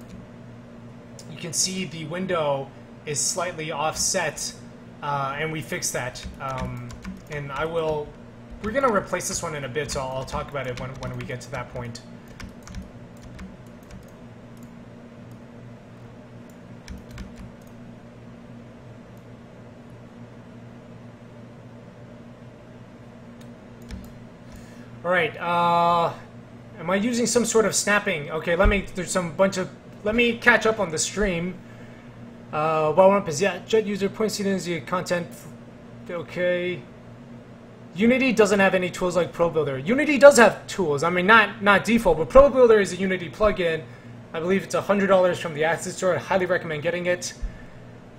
you can see the window is slightly offset and we fixed that. And we're going to replace this one in a bit, so I'll talk about it when we get to that point. Alright, am I using some sort of snapping? Okay, let me catch up on the stream. While we're up is, yeah, Jet user points students the content, okay. Unity doesn't have any tools like ProBuilder. Unity does have tools, I mean, not default, but ProBuilder is a Unity plugin. I believe it's $100 from the Asset Store, I highly recommend getting it.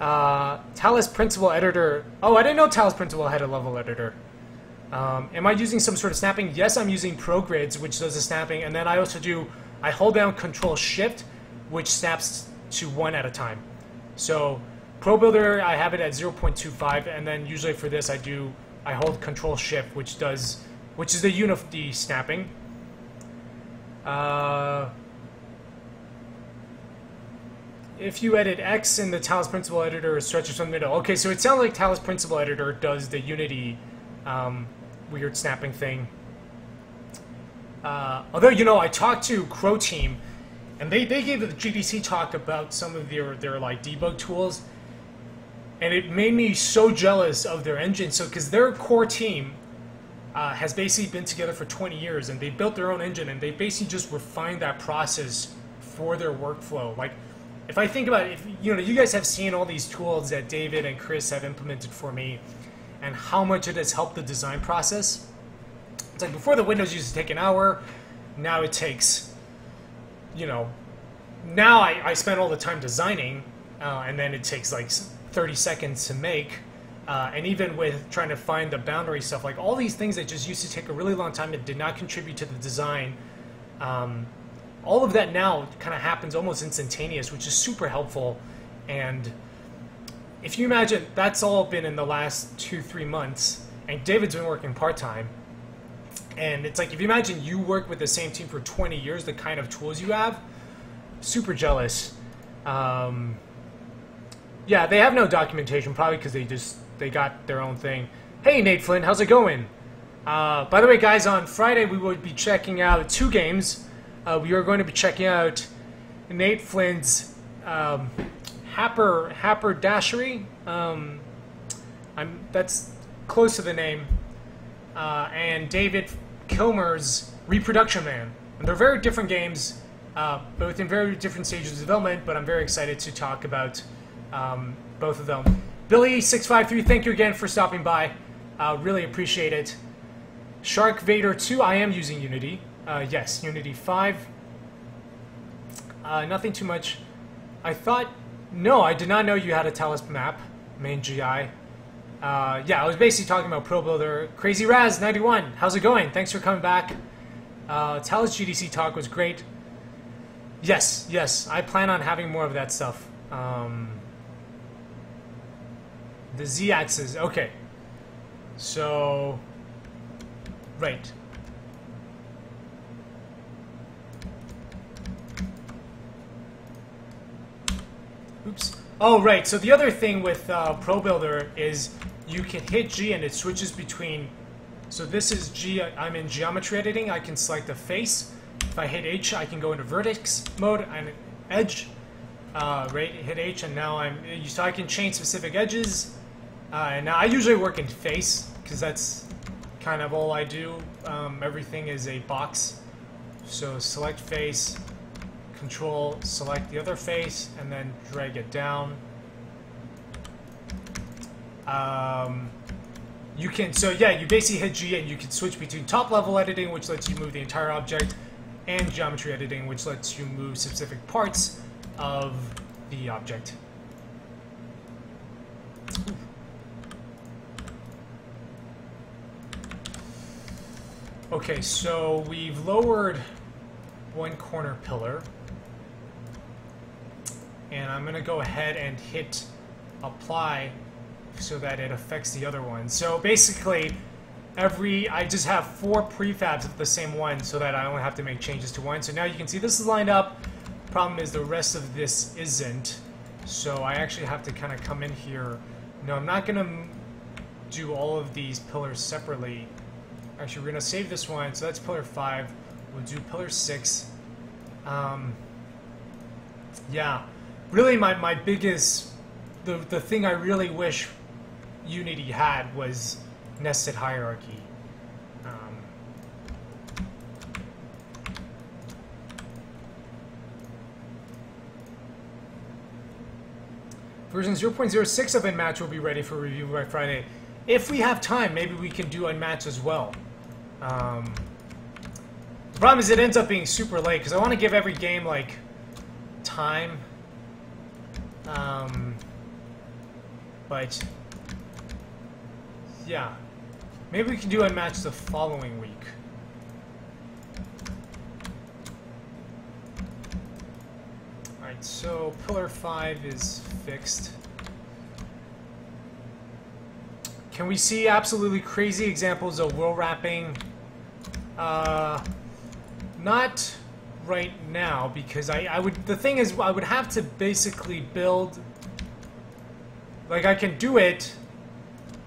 Talus Principal Editor, oh, I didn't know Talus Principal had a level editor. Am I using some sort of snapping? Yes, I'm using ProGrids, which does the snapping, and then I hold down Control-Shift, which snaps to 1 at a time. So, ProBuilder, I have it at 0.25, and then usually for this I hold Control-Shift, which is the Unity snapping. If you edit X in the Talus Principal Editor, it stretches from the middle. Okay, so it sounds like Talus Principal Editor does the Unity weird snapping thing. Although, you know, I talked to Crow Team, and they gave the GDC talk about some of their like debug tools, and it made me so jealous of their engine. So, because their core team has basically been together for 20 years, and they built their own engine, and they basically just refined that process for their workflow. Like, if I think about it, you know, you guys have seen all these tools that David and Chris have implemented for me, and how much it has helped the design process. It's like before the Windows used to take an hour, now it takes, you know, now I spend all the time designing, and then it takes like 30 seconds to make, and even with trying to find the boundary stuff, like all these things that just used to take a really long time and did not contribute to the design, all of that now kind of happens almost instantaneous, which is super helpful. And if you imagine, that's all been in the last 2-3 months, and David's been working part-time, and it's like, if you imagine you work with the same team for 20 years, the kind of tools you have, super jealous. Yeah, they have no documentation, probably because they got their own thing. Hey, Nate Flynn, how's it going? By the way, guys, on Friday we will be checking out 2 games. We are going to be checking out Nate Flynn's Haberdashery. That's close to the name. And David Kilmer's Reproduction Man. And they're very different games, both in very different stages of development, but I'm very excited to talk about both of them. Billy653, thank you again for stopping by. Really appreciate it. Shark Vader 2, I am using Unity. Yes, Unity 5. Nothing too much. No, I did not know you had a Talus map, main GI. Yeah, I was basically talking about ProBuilder. Crazy Raz 91, how's it going? Thanks for coming back. Talus GDC talk was great. Yes, I plan on having more of that stuff. The Z-axis, okay. So, right. Oops. Oh, right. So the other thing with ProBuilder is you can hit G and it switches between. So this is G. I'm in geometry editing. I can select the face. If I hit H, I can go into vertex mode and edge. Right. Hit H, and now so I can change specific edges. And now I usually work in face because that's kind of all I do. Everything is a box. So select face. Control, select the other face, and then drag it down. You can, so yeah, you basically hit G and you can switch between top level editing, which lets you move the entire object, and geometry editing, which lets you move specific parts of the object. Okay, so we've lowered one corner pillar. And I'm going to go ahead and hit apply so that it affects the other one. So basically, I just have 4 prefabs of the same one so that I only have to make changes to one. So now you can see this is lined up. Problem is the rest of this isn't. So I actually have to kind of come in here No, I'm not gonna do all of these pillars separately. Actually, we're gonna save this one, so that's pillar 5. We'll do pillar 6. Yeah, really my biggest, the thing I really wish Unity had was nested hierarchy. Version 0.06 of Unmatch will be ready for review by Friday. If we have time, maybe we can do Unmatch as well. The problem is it ends up being super late, because I want to give every game, like, time. But, yeah. Maybe we can do Unmatch the following week. Alright, so Pillar 5 is fixed. Can we see absolutely crazy examples of world wrapping? Not right now, because I would, the thing is, I would have to basically build, like, I can do it,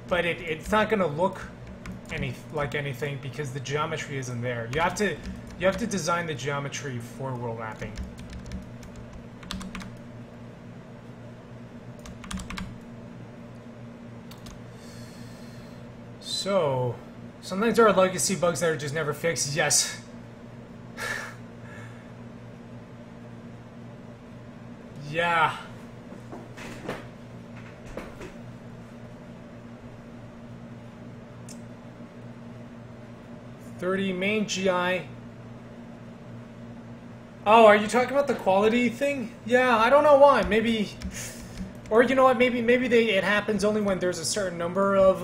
but it's not gonna look like anything because the geometry isn't there. You have to design the geometry for world wrapping. So, sometimes there are legacy bugs that are just never fixed. Yes. Yeah. .30 main GI. Oh, are you talking about the quality thing? Yeah, I don't know why. Maybe, or you know what? Maybe it happens only when there's a certain number of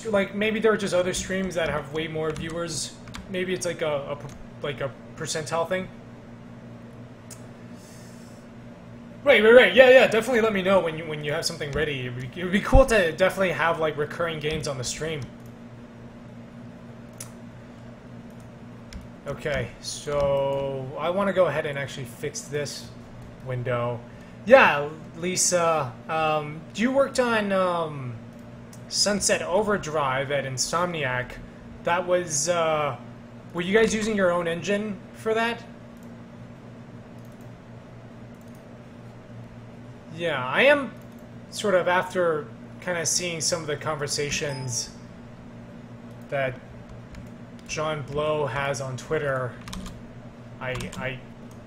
like, maybe there are just other streams that have way more viewers. Maybe it's like a percentile thing. Right. Yeah. Definitely let me know when you have something ready. It would be cool to definitely have like recurring games on the stream. Okay, so I want to go ahead and actually fix this window. Yeah, Lisa, you worked on Sunset Overdrive at Insomniac. That was, were you guys using your own engine for that? Yeah, I am sort of, after kind of seeing some of the conversations that John Blow has on Twitter, I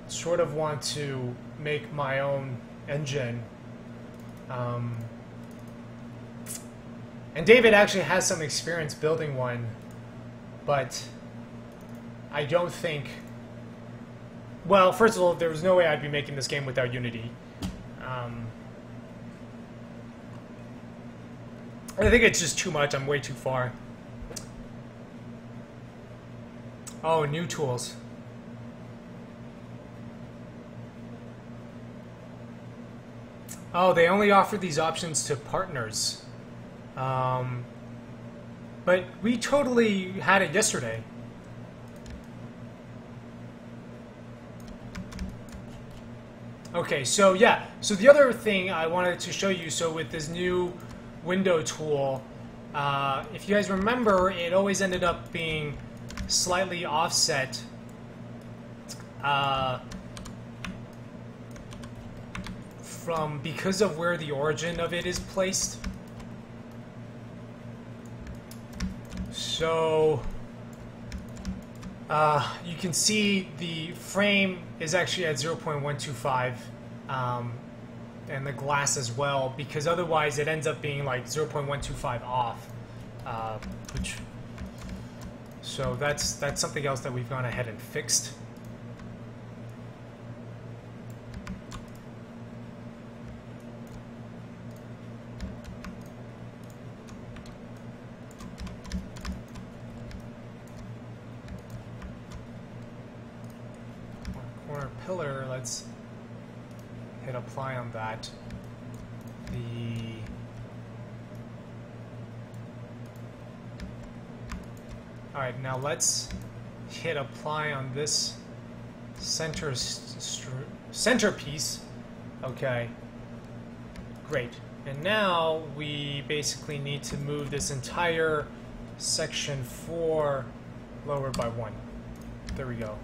sort of want to make my own engine. And David actually has some experience building one, but I don't think... Well, first of all, there was no way I'd be making this game without Unity. I think it's just too much. I'm way too far. Oh, new tools. Oh, they only offer these options to partners. But we totally had it yesterday. Okay, so yeah. So the other thing I wanted to show you, so with this new window tool, if you guys remember, it always ended up being slightly offset from, because of where the origin of it is placed. So you can see the frame is actually at 0.125 and the glass as well, because otherwise it ends up being like 0.125 off, which, so that's something else that we've gone ahead and fixed. Corner pillar, let's hit apply on that. Alright, now let's hit apply on this centerpiece. Okay. Great. And now we basically need to move this entire section 4 lower by 1. There we go.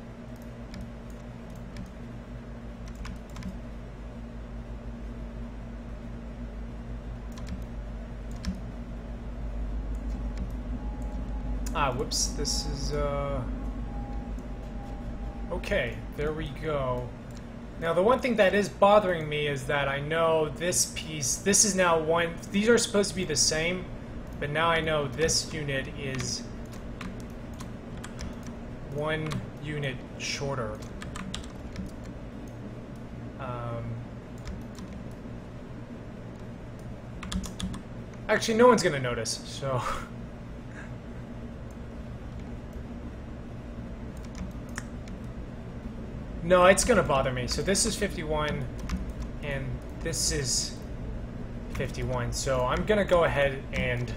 Ah, whoops. This is, okay, there we go. Now, the one thing that is bothering me is that I know this piece, this is now one, these are supposed to be the same, but now I know this unit is 1 unit shorter. Actually, no one's gonna notice, so... No, it's gonna bother me. So this is 51, and this is 51. So I'm gonna go ahead and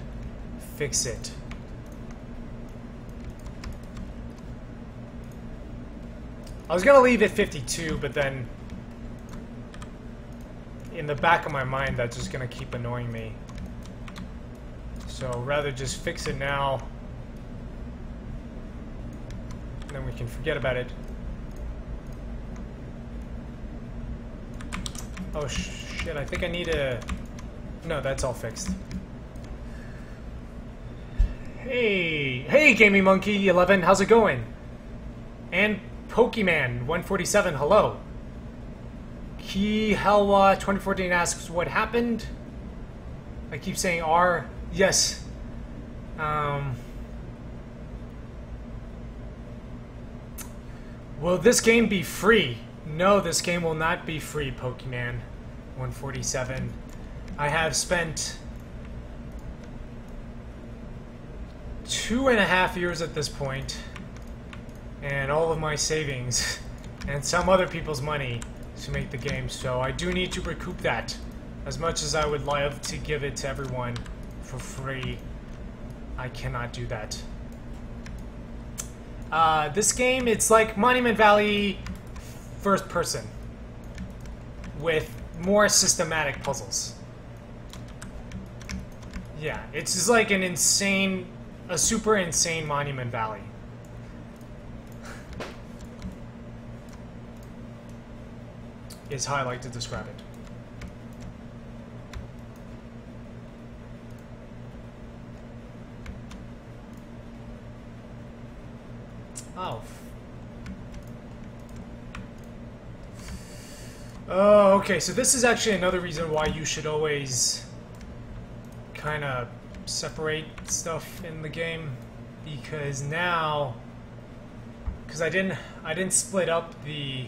fix it. I was gonna leave it 52, but then in the back of my mind, that's just gonna keep annoying me. So rather just fix it now, and then we can forget about it. Oh shit, I think I need a... No, that's all fixed. Hey, Gaming Monkey 11, how's it going? And Pokemon 147, hello. Key Helwa 2014 asks what happened. I keep saying R. Yes. Will this game be free? No, this game will not be free, Pokemon 147. I have spent 2.5 years at this point, and all of my savings, and some other people's money to make the game, so I do need to recoup that. As much as I would love to give it to everyone for free, I cannot do that. This game, it's like Monument Valley first person with more systematic puzzles. Yeah, it's just like an insane, a super insane Monument Valley. Is how I like to describe it. Oh. Oh, okay, so this is actually another reason why you should always kind of separate stuff in the game, because now, because I didn't split up the,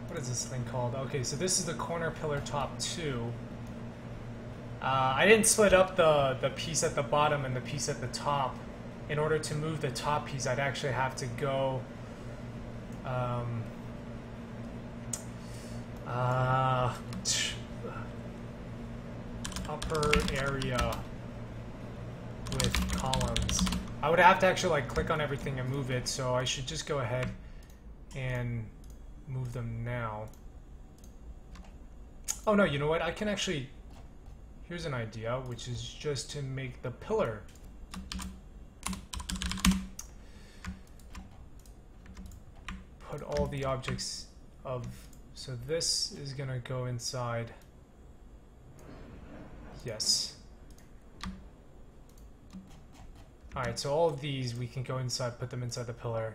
what is this thing called? Okay, so this is the corner pillar top 2. I didn't split up the piece at the bottom and the piece at the top. In order to move the top piece, I'd actually have to go upper area with columns. I would have to actually like click on everything and move it, so I should just go ahead and move them now. Oh no, you know what? I can actually, here's an idea, which is just to make the pillar put all the objects of, so this is gonna go inside. Yes. Alright, so all of these we can go inside, put them inside the pillar.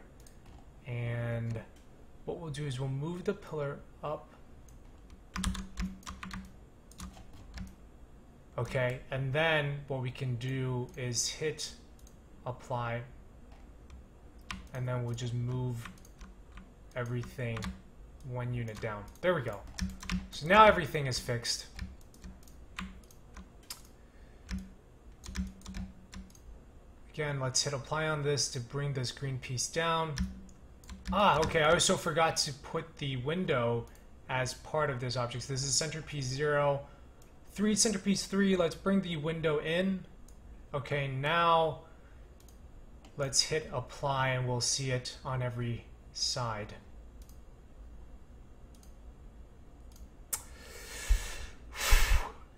And what we'll do is we'll move the pillar up. Okay, and then what we can do is hit apply, and then we'll just move everything 1 unit down. There we go. So now everything is fixed. Again, let's hit apply on this to bring this green piece down. Ah, okay, I also forgot to put the window as part of this object. So this is centerpiece 0, 3 centerpiece 3. Let's bring the window in. Okay, now let's hit apply and we'll see it on every side.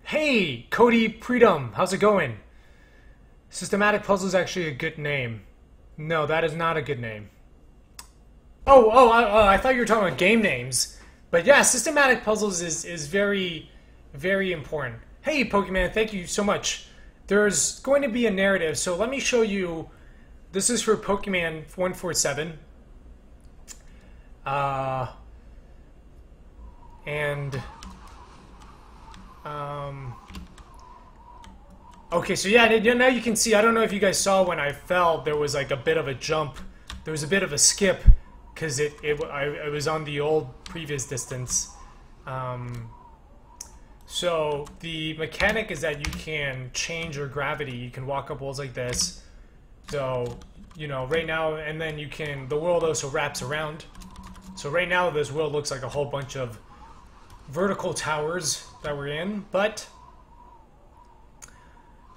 Hey, Cody Predum, how's it going? Systematic Puzzle is actually a good name. No, that is not a good name. I thought you were talking about game names. But yeah, systematic puzzles is very, very important. Hey, Pokemon, thank you so much. There's going to be a narrative, so let me show you. This is for Pokemon 147. Okay, so yeah, now you can see, I don't know if you guys saw when I fell, there was like a bit of a jump. There was a bit of a skip, because it was on the old previous distance. So the mechanic is that you can change your gravity. You can walk up walls like this. So, you know, right now, and then you can, the world also wraps around. So right now this world looks like a whole bunch of vertical towers that we're in, but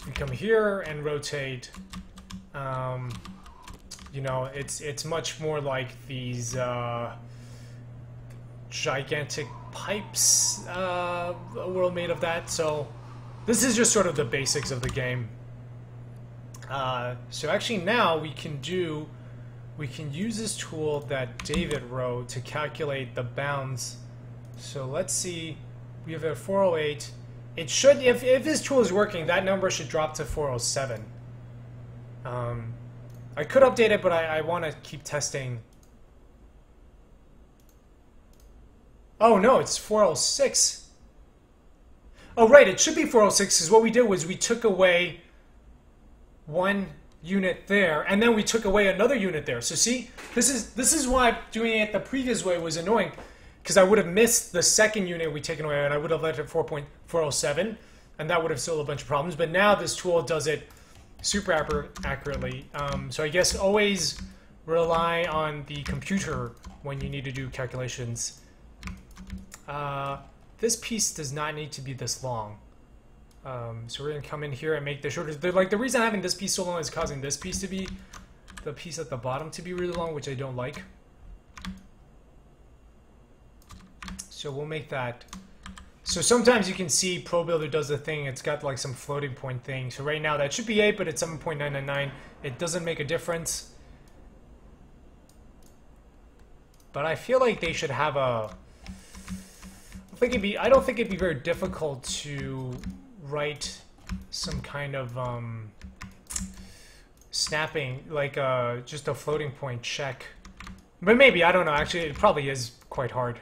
we come here and rotate. You know, it's much more like these gigantic pipes, a world made of that. So this is just sort of the basics of the game. So actually now we can use this tool that David wrote to calculate the bounds. So let's see, we have a 408. It should, if this tool is working, that number should drop to 407. I could update it, but I want to keep testing. Oh no, it's 406. Oh right, it should be 406 because what we did was we took away one unit there, and then we took away another unit there. So see, this is why doing it the previous way was annoying, because I would have missed the second unit we taken away, and I would have left it 4.407, and that would have still a bunch of problems. But now this tool does it super accurately. So I guess always rely on the computer when you need to do calculations. This piece does not need to be this long. So we're going to come in here and make this shorter. The reason having this piece so long is causing this piece to be, the piece at the bottom to be really long, which I don't like. So we'll make that. So sometimes you can see ProBuilder does the thing, it's got like some floating point thing. So right now that should be 8, but it's 7.999. It doesn't make a difference. But I feel like they should have a... I don't think it'd be very difficult to write some kind of snapping, like just a floating point check. But maybe, I don't know. Actually, it probably is quite hard.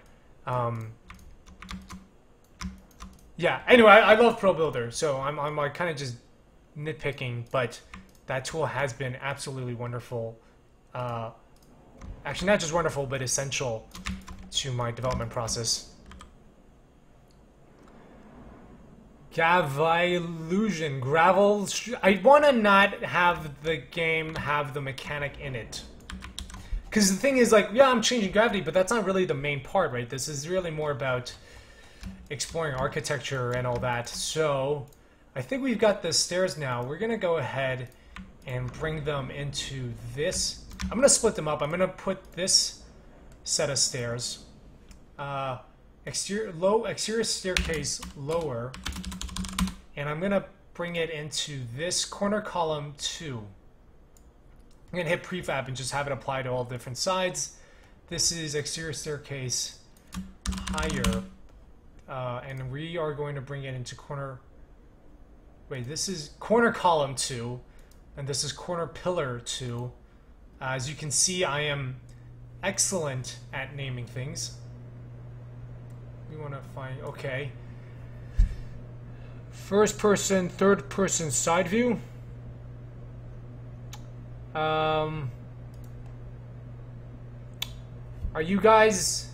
Yeah, anyway, I love ProBuilder, so I'm like kind of just nitpicking, but that tool has been absolutely wonderful. Actually, not just wonderful, but essential to my development process. Gavilusion, gravel. I want to not have the game have the mechanic in it. Because the thing is, like, yeah, I'm changing gravity, but that's not really the main part, right? This is really more about exploring architecture and all that. So I think we've got the stairs now. We're going to go ahead and bring them into this. I'm going to split them up. I'm going to put this set of stairs. Exterior staircase lower. And I'm going to bring it into this corner column 2. I'm going to hit prefab and just have it apply to all different sides. This is exterior staircase higher. And we are going to bring it into corner... Wait, this is corner column 2. And this is corner pillar 2. As you can see, I am excellent at naming things. We want to find... Okay. First person, third person side view. Are you guys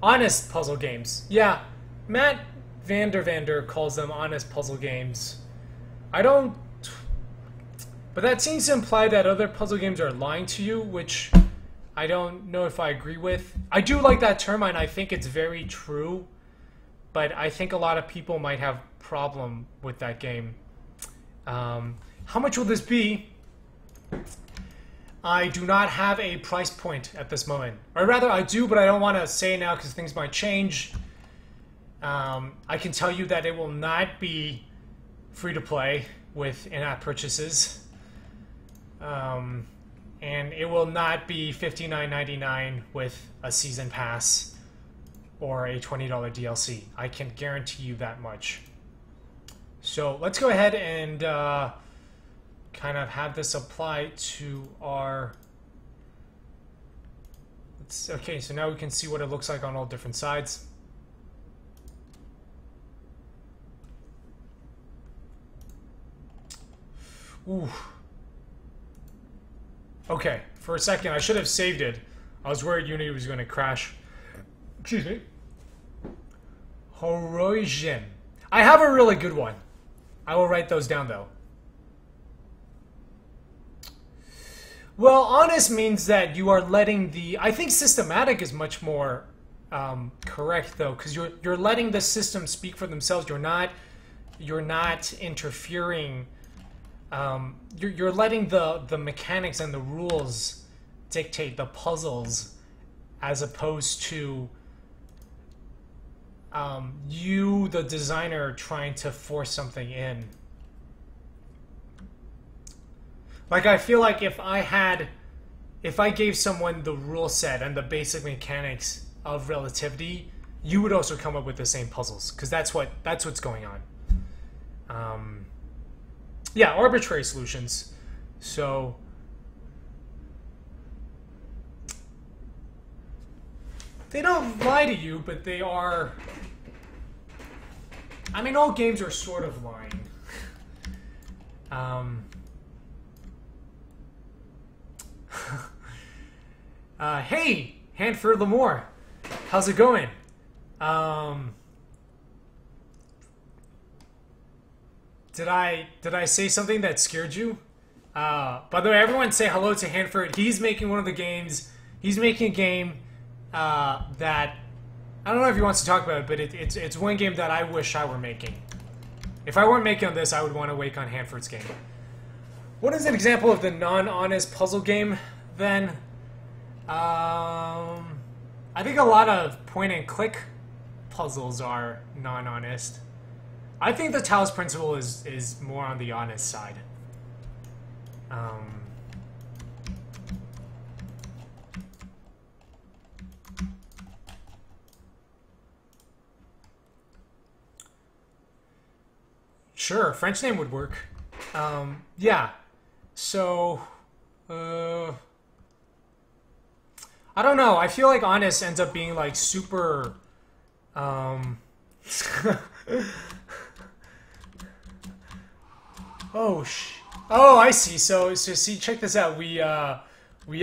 honest puzzle games? Yeah, Matt Vander calls them honest puzzle games. I don't... But that seems to imply that other puzzle games are lying to you, which I don't know if I agree with. I do like that term, and I think it's very true. But I think a lot of people might have problem with that game. How much will this be? I do not have a price point at this moment. Or rather, I do, but I don't want to say it now because things might change. I can tell you that it will not be free to play with in-app purchases. And it will not be $59.99 with a season pass or a $20 DLC. I can guarantee you that much. So let's go ahead and kind of have this apply to our... Okay, so now we can see what it looks like on all different sides. Ooh. Okay, for a second I should have saved it. I was worried Unity was going to crash. Excuse me. Horizon. I have a really good one. I will write those down though. Well, honest means that you are letting the... I think systematic is much more correct though, because you're letting the system speak for themselves. You're not interfering. You're letting the mechanics and the rules dictate the puzzles, as opposed to you, the designer, trying to force something in. Like, I feel like if I gave someone the rule set and the basic mechanics of Relativity, you would also come up with the same puzzles, because that's what's going on. Yeah, arbitrary solutions. So they don't lie to you, but they are... I mean, all games are sort of lying. Hey, Hanford Lamore, how's it going? Did I say something that scared you? By the way, everyone say hello to Hanford. He's making one of the games. He's making a game that I don't know if he wants to talk about it, but it's one game that I wish I were making. If I weren't making this, I would want to work on Hanford's game. What is an example of the non-honest puzzle game, then? I think a lot of point-and-click puzzles are non-honest. I think the Taos Principle is more on the honest side. Sure, French name would work. Yeah. So, I don't know. I feel like honest ends up being like super, Oh, I see. So see, check this out. We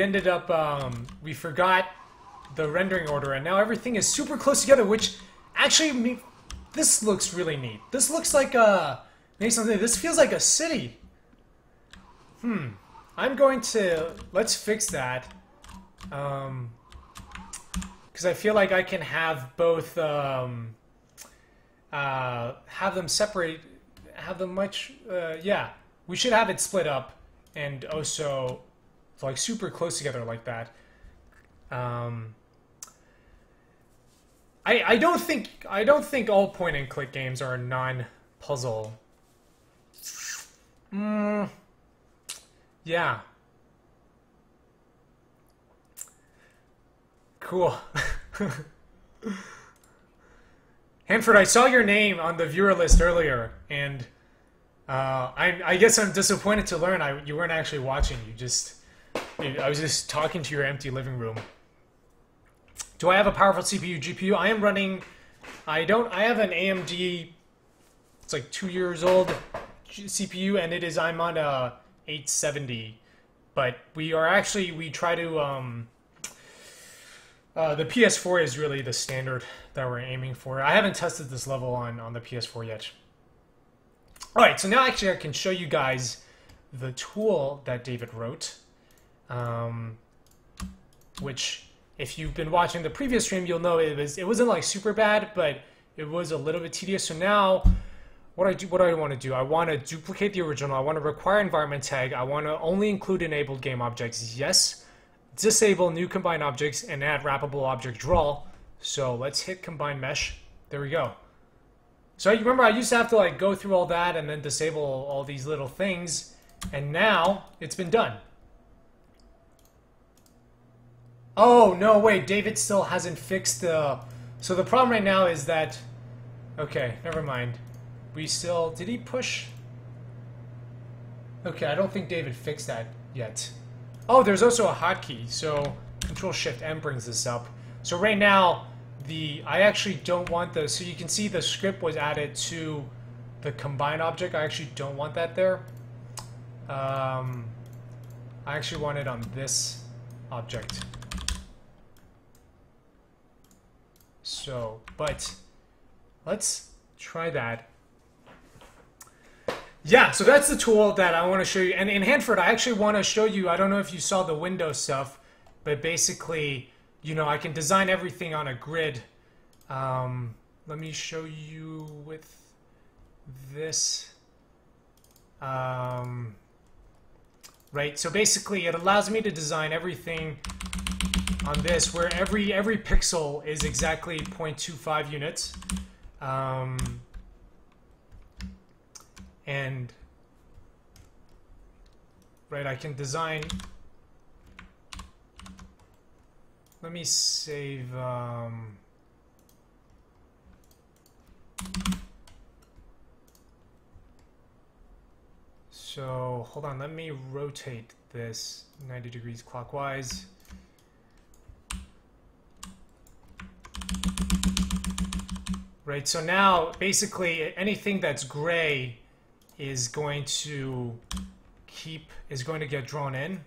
ended up, we forgot the rendering order, and now everything is super close together, which actually, this looks really neat. This looks like this feels like a city. I'm going to, let's fix that. Because I feel like I can have both, have them separate, have them much, yeah. We should have it split up and also like super close together like that. I don't think all point and click games are non-puzzle. Yeah. Cool. Hanford, I saw your name on the viewer list earlier, and I guess I'm disappointed to learn you weren't actually watching. I was just talking to your empty living room. Do I have a powerful CPU, GPU? I am running. I have an AMD. It's like 2 years old CPU, and I'm on a 870. But we try to. The PS4 is really the standard that we're aiming for. I haven't tested this level on the PS4 yet. Alright, so now actually I can show you guys the tool that David wrote. Which, if you've been watching the previous stream, you'll know it wasn't like super bad, but it was a little bit tedious. So now, what do I want to do? I want to duplicate the original. I want to require environment tag. I want to only include enabled game objects. Yes. Disable new combined objects and add wrappable object draw. So let's hit combine mesh. There we go. So you remember I used to have to like go through all that and then disable all these little things, and now it's been done. Oh, no, wait, David still hasn't fixed the... So the problem right now is that... Okay, never mind. We still... Did he push? Okay, I don't think David fixed that yet. Oh, there's also a hotkey, so Control-Shift-M brings this up. So right now, I actually don't want the... So you can see the script was added to the combine object. I actually don't want that there. I actually want it on this object. So, but let's try that. Yeah, so that's the tool that I want to show you. And in Hanford, I actually want to show you, I don't know if you saw the Windows stuff, but basically, you know, I can design everything on a grid. Let me show you with this. Right, so basically it allows me to design everything on this, where every pixel is exactly 0.25 units. And right, I can design. Let me save. So hold on, let me rotate this 90 degrees clockwise. Right, so now basically anything that's gray is going to get drawn in.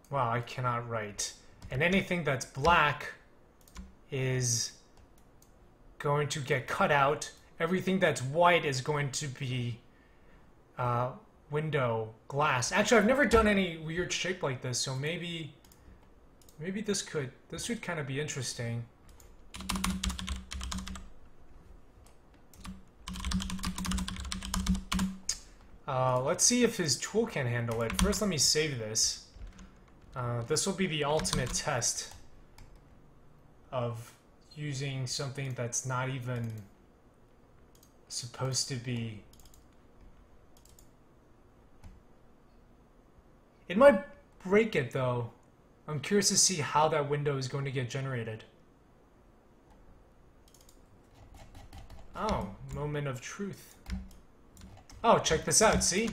Wow, I cannot write. And anything that's black is going to get cut out. Everything that's white is going to be window glass. Actually, I've never done any weird shape like this, so maybe this would kind of be interesting. Let's see if his tool can handle it. First, let me save this. This will be the ultimate test of using something that's not even supposed to be. It might break it though. I'm curious to see how that window is going to get generated. Oh, moment of truth. Oh, check this out, see?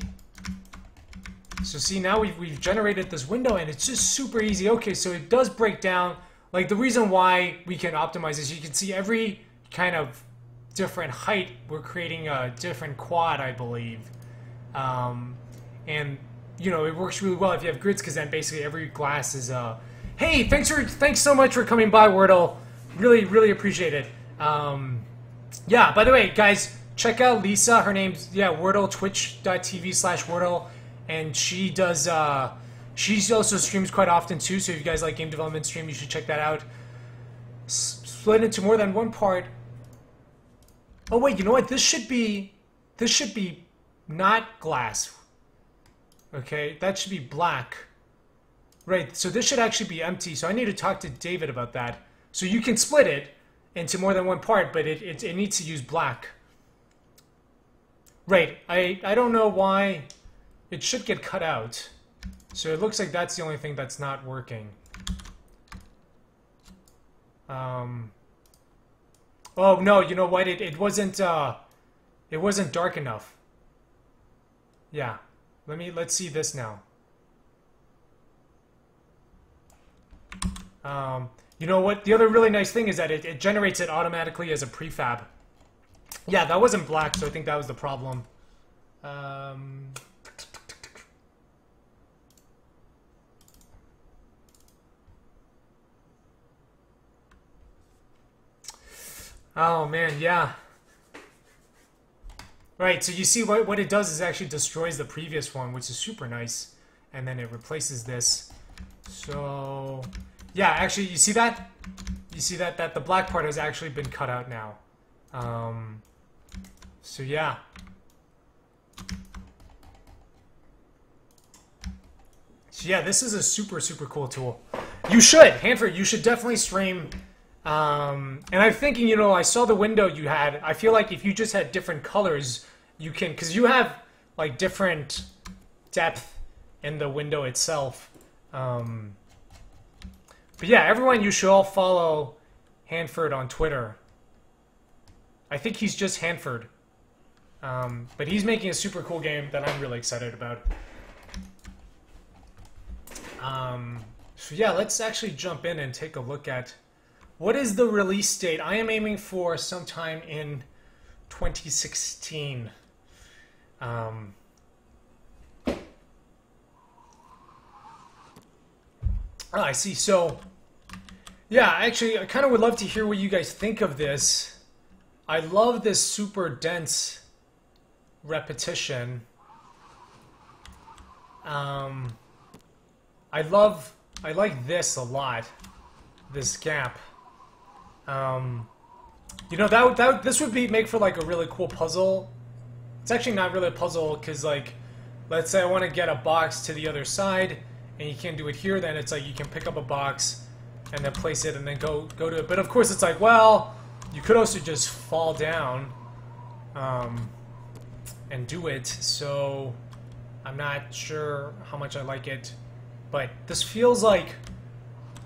So see, now we've generated this window and it's just super easy. Okay, so it does break down. Like the reason why we can optimize this, you can see every kind of different height, we're creating a different quad, I believe. And you know, it works really well if you have grids, because then basically every glass is hey, thanks so much for coming by, Wordle. Really appreciate it. Yeah, by the way, guys, check out Lisa. Her name's Wordle, twitch.tv/Wordle, and she does she also streams quite often too. So if you guys like game development stream, you should check that out. Split into more than one part. Oh wait, you know what? This should be not glass. Okay, that should be black. Right, so this should actually be empty, so I need to talk to David about that. So you can split it into more than one part, but it needs to use black. Right, I don't know why it should get cut out. So it looks like that's the only thing that's not working. Oh no, you know what? It wasn't dark enough. Yeah. Let's see this now. You know what? The other really nice thing is that it generates it automatically as a prefab. Yeah, that wasn't black, so I think that was the problem. Oh man, yeah. Right, so you see what it does is actually destroys the previous one, which is super nice. And then it replaces this. So, yeah, actually, you see that? You see that the black part has actually been cut out now. So, yeah. So yeah, this is a super, super cool tool. You should, Hanford, you should definitely stream. And I'm thinking, you know, I saw the window you had. I feel like if you just had different colors, you can, because you have like different depth in the window itself. But yeah, everyone, you should all follow Hanford on Twitter. I think he's just Hanford. But he's making a super cool game that I'm really excited about. So yeah, let's actually jump in and take a look at what is the release date. I am aiming for sometime in 2016. I see. So yeah, actually, I kind of would love to hear what you guys think of this. I love this super dense repetition. I like this a lot. This gap. You know, this would make for like a really cool puzzle. It's actually not really a puzzle because, like, let's say I want to get a box to the other side, and you can't do it here. Then it's like you can pick up a box and then place it and then go to it. But of course, it's like, well, you could also just fall down and do it. So I'm not sure how much I like it, but this feels like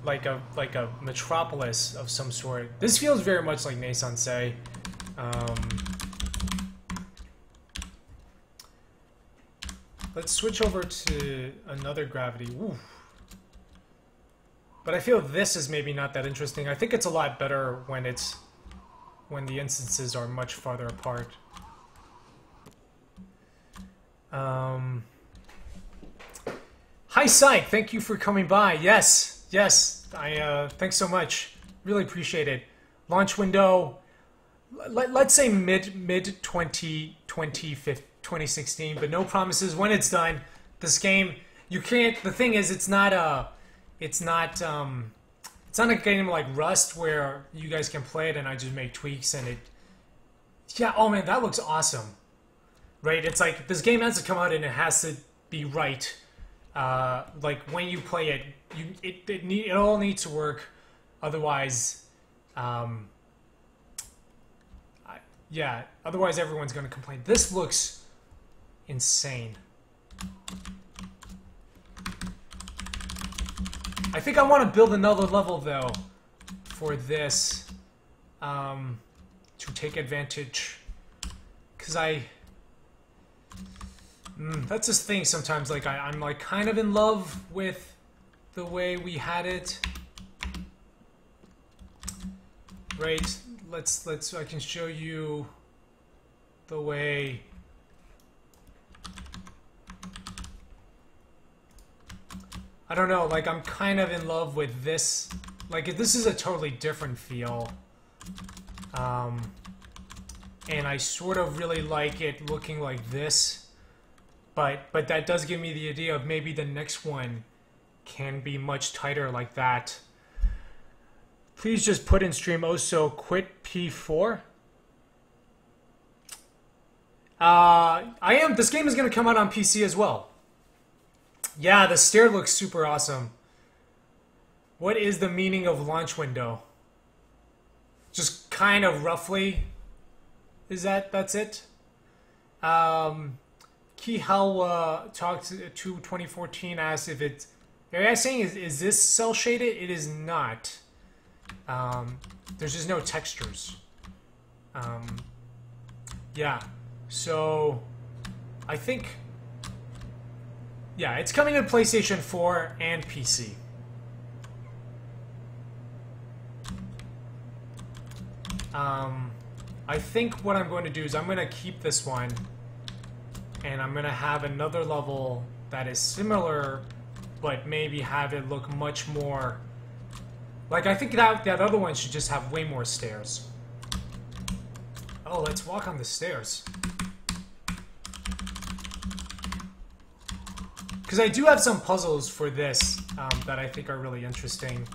a metropolis of some sort. This feels very much like Naissance. Let's switch over to another gravity. Ooh. But I feel this is maybe not that interesting. I think it's a lot better when the instances are much farther apart. Hi, Syke. Thank you for coming by. Yes. Thanks so much. Really appreciate it. Launch window. Let's say mid 2016, but no promises when it's done. This game, you can't. The thing is, it's not a game like Rust where you guys can play it and I just make tweaks and it. Yeah. Oh man, that looks awesome. Right? It's like this game has to come out and it has to be right. Like when you play it, it all needs to work. Otherwise, yeah. Otherwise, everyone's going to complain. This looks insane. I think I want to build another level though for this to take advantage, because that's this thing sometimes, like I'm like kind of in love with the way we had it. Right, let's I can show you the way. I don't know, like I'm kind of in love with this. Like this is a totally different feel. And I sort of really like it looking like this. But that does give me the idea of maybe the next one can be much tighter like that. Please just put in stream also quit P4. I am. This game is going to come out on PC as well. Yeah, the stair looks super awesome. What is the meaning of launch window? Just kind of roughly. That's it? Kihalwa talked to 2014, asked if it's... Are you guys saying, is this cell shaded? It is not. There's just no textures. Yeah. So, I think... Yeah, it's coming to PlayStation 4 and PC. I think what I'm going to do is I'm going to keep this one, and I'm going to have another level that is similar, but maybe have it look much more... Like, I think that other one should just have way more stairs. Oh, let's walk on the stairs. Because I do have some puzzles for this that I think are really interesting,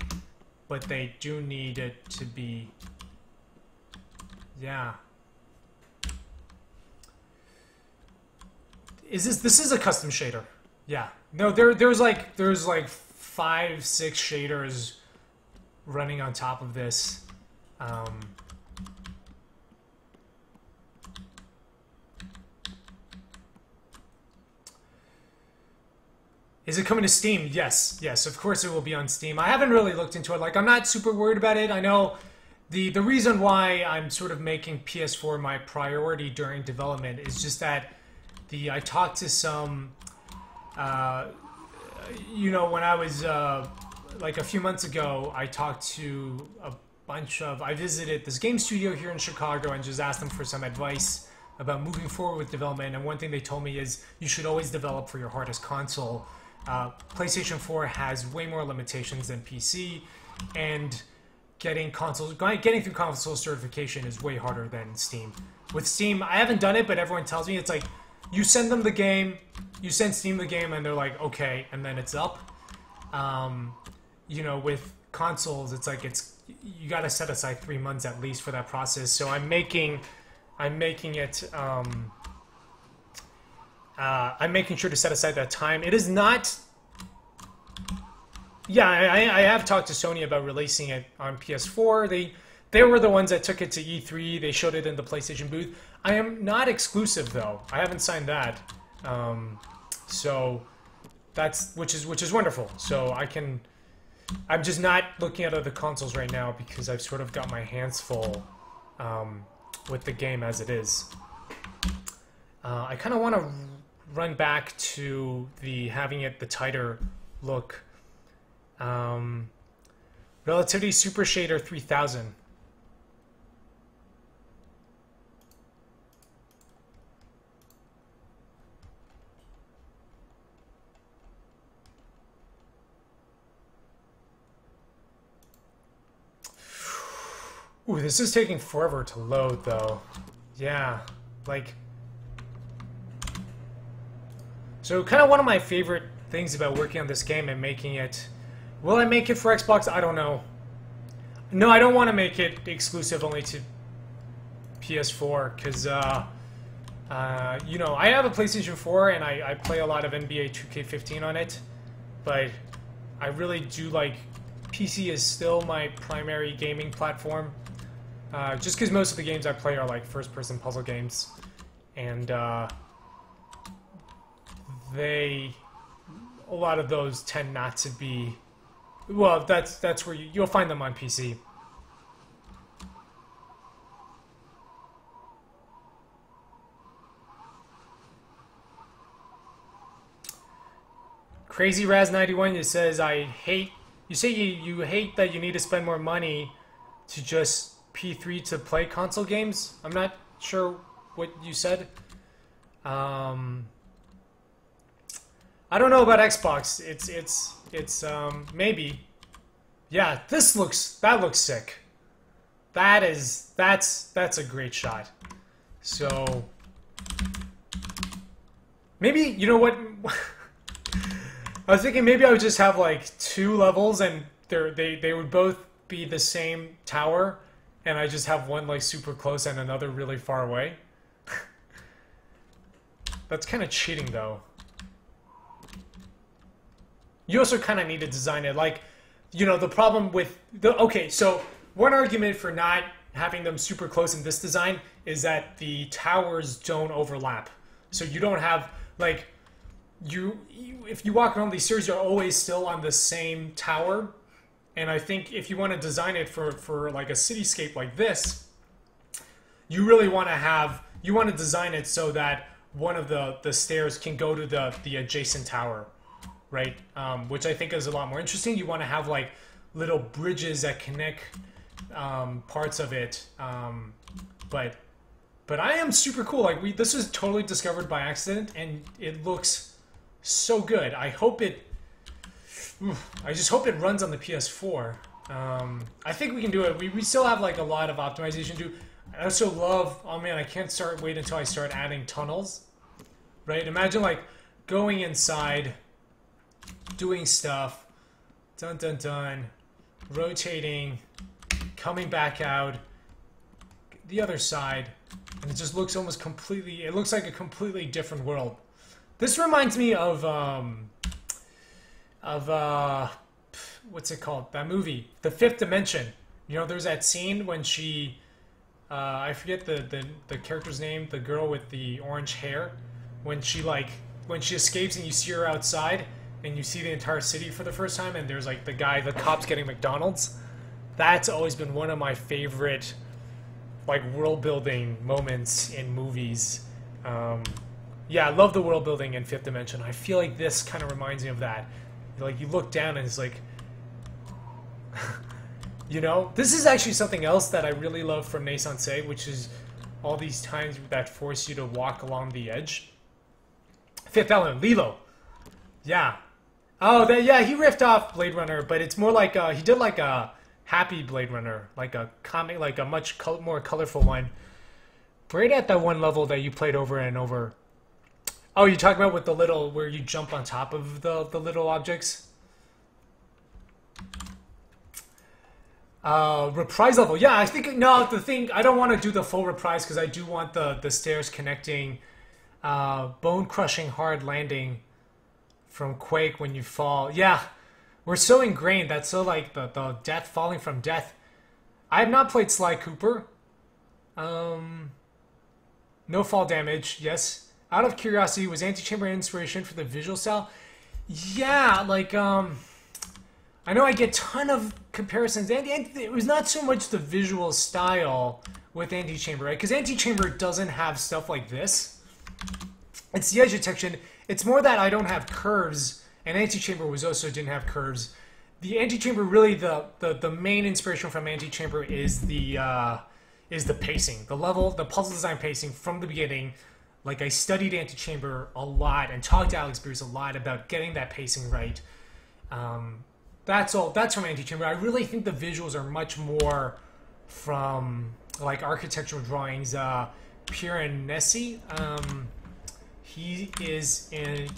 but they do need it to be... Yeah. This is a custom shader. Yeah, No, there's like 5, 6 shaders running on top of this. Is it coming to Steam? Yes, yes, of course it will be on Steam. I haven't really looked into it. Like, I'm not super worried about it. I know the reason why I'm sort of making PS4 my priority during development is just that I talked to some, when I was, like a few months ago, I talked to I visited this game studio here in Chicago and just asked them for some advice about moving forward with development. And one thing they told me is you should always develop for your hardest console. PlayStation 4 has way more limitations than PC, and getting through console certification is way harder than Steam. With Steam, I haven't done it, but everyone tells me it's like you send them the game, you send Steam the game, and they're like, okay, and then it's up. With consoles, it's like you got to set aside 3 months at least for that process. So I'm making it. I'm making sure to set aside that time. It is not... Yeah, I have talked to Sony about releasing it on PS4. They were the ones that took it to E3. They showed it in the PlayStation booth. I am not exclusive, though. I haven't signed that. So that's which is wonderful. So I'm just not looking at other consoles right now because I've sort of got my hands full with the game as it is. I kind of want to run back to having it the tighter look. Relativity Super Shader 3000. Ooh, this is taking forever to load, though. Yeah, like... So kind of one of my favorite things about working on this game and making it... Will I make it for Xbox? I don't know. No, I don't want to make it exclusive only to PS4, because, I have a PlayStation 4 and I play a lot of NBA 2K15 on it, but I really do like... PC is still my primary gaming platform, just because most of the games I play are like first-person puzzle games, and a lot of those tend not to be... Well, that's where you'll find them on PC. Crazy Raz 91 says, you say you hate that you need to spend more money to just P3 to play console games? I'm not sure what you said. I don't know about Xbox. It's maybe. Yeah, that looks sick. That's a great shot. So maybe, you know what? I was thinking maybe I would just have like 2 levels and they would both be the same tower, and I just have one like super close and another really far away. That's kind of cheating, though. You also kind of need to design it like, the problem with okay, so one argument for not having them super close in this design is that the towers don't overlap. So you don't have like if you walk around these series, you're always still on the same tower. And I think if you want to design it for like a cityscape like this, you really want to design it so that one of the stairs can go to the adjacent tower, right? Which I think is a lot more interesting. You want to have like little bridges that connect parts of it. But I am super cool. Like this was totally discovered by accident, and it looks so good. I just hope it runs on the PS4. I think we can do it. We still have like a lot of optimization to do. I also love, oh man, I can't wait until I start adding tunnels. Right? Imagine like going inside, doing stuff, dun dun dun, rotating, coming back out, the other side, and it just looks almost completely, it looks like a completely different world. This reminds me of of what's it called? That movie, The Fifth Dimension. You know, there's that scene when she, I forget the character's name, the girl with the orange hair, when she escapes and you see her outside and you see the entire city for the first time, and there's like the cops getting McDonald's. That's always been one of my favorite like world building moments in movies. Yeah, I love the world building in Fifth Dimension. I feel like this kind of reminds me of that. Like you look down and it's like, you know, this is actually something else that I really love from Naissansei, which is all these times that force you to walk along the edge. Fifth Element, Lilo. Yeah. Oh, yeah, he riffed off Blade Runner, but it's more like he did like a happy Blade Runner, like a comic, like a much more colorful one. Right at that one level that you played over and over. Oh, you're talking about with the little, where you jump on top of the little objects? Reprise level. Yeah, I think, no, the thing, I don't want to do the full reprise because I do want the stairs connecting, bone-crushing hard landing from Quake when you fall. Yeah, we're so ingrained. That's so like the death, falling from death. I have not played Sly Cooper. No fall damage, yes. Out of curiosity, was Antichamber inspiration for the visual style? Yeah, like, I know I get a ton of comparisons. And it was not so much the visual style with Antichamber, right? Because Antichamber doesn't have stuff like this. It's the edge detection. It's more that I don't have curves, and Antichamber didn't have curves. The Antichamber, really, the main inspiration from Antichamber is the pacing. The puzzle design pacing from the beginning. Like, I studied Antichamber a lot and talked to Alex Beers a lot about getting that pacing right. That's all. That's from Antichamber. I really think the visuals are much more from, like, architectural drawings. Piranesi, he is in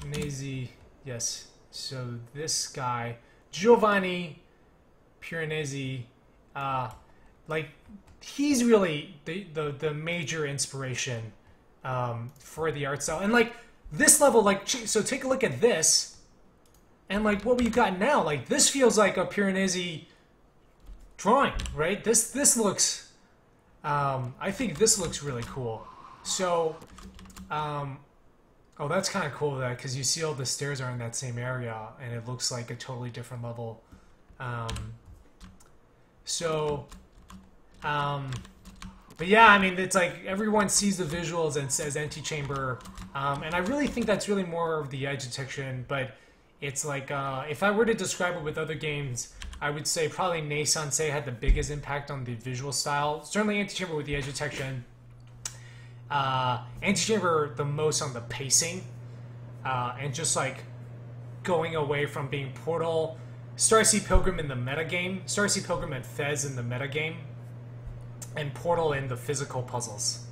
Nazi. Yes. So this guy, Giovanni Piranesi, like, he's really the major inspiration for the art style. And like this level, like, so take a look at this, and like what we've got now, like this feels like a Piranesi drawing, right? This looks, I think this looks really cool. So, oh, that's kind of cool, that because you see all the stairs are in that same area, and it looks like a totally different level. But yeah, I mean, it's like everyone sees the visuals and says Antichamber, and I really think that's really more of the edge detection. But it's like, if I were to describe it with other games, I would say probably Naissansei had the biggest impact on the visual style. Certainly Antichamber with the edge detection. Antichamber the most on the pacing, and just like going away from being Portal, Starseed Pilgrim in the metagame, Starseed Pilgrim and Fez in the metagame, and Portal in the physical puzzles.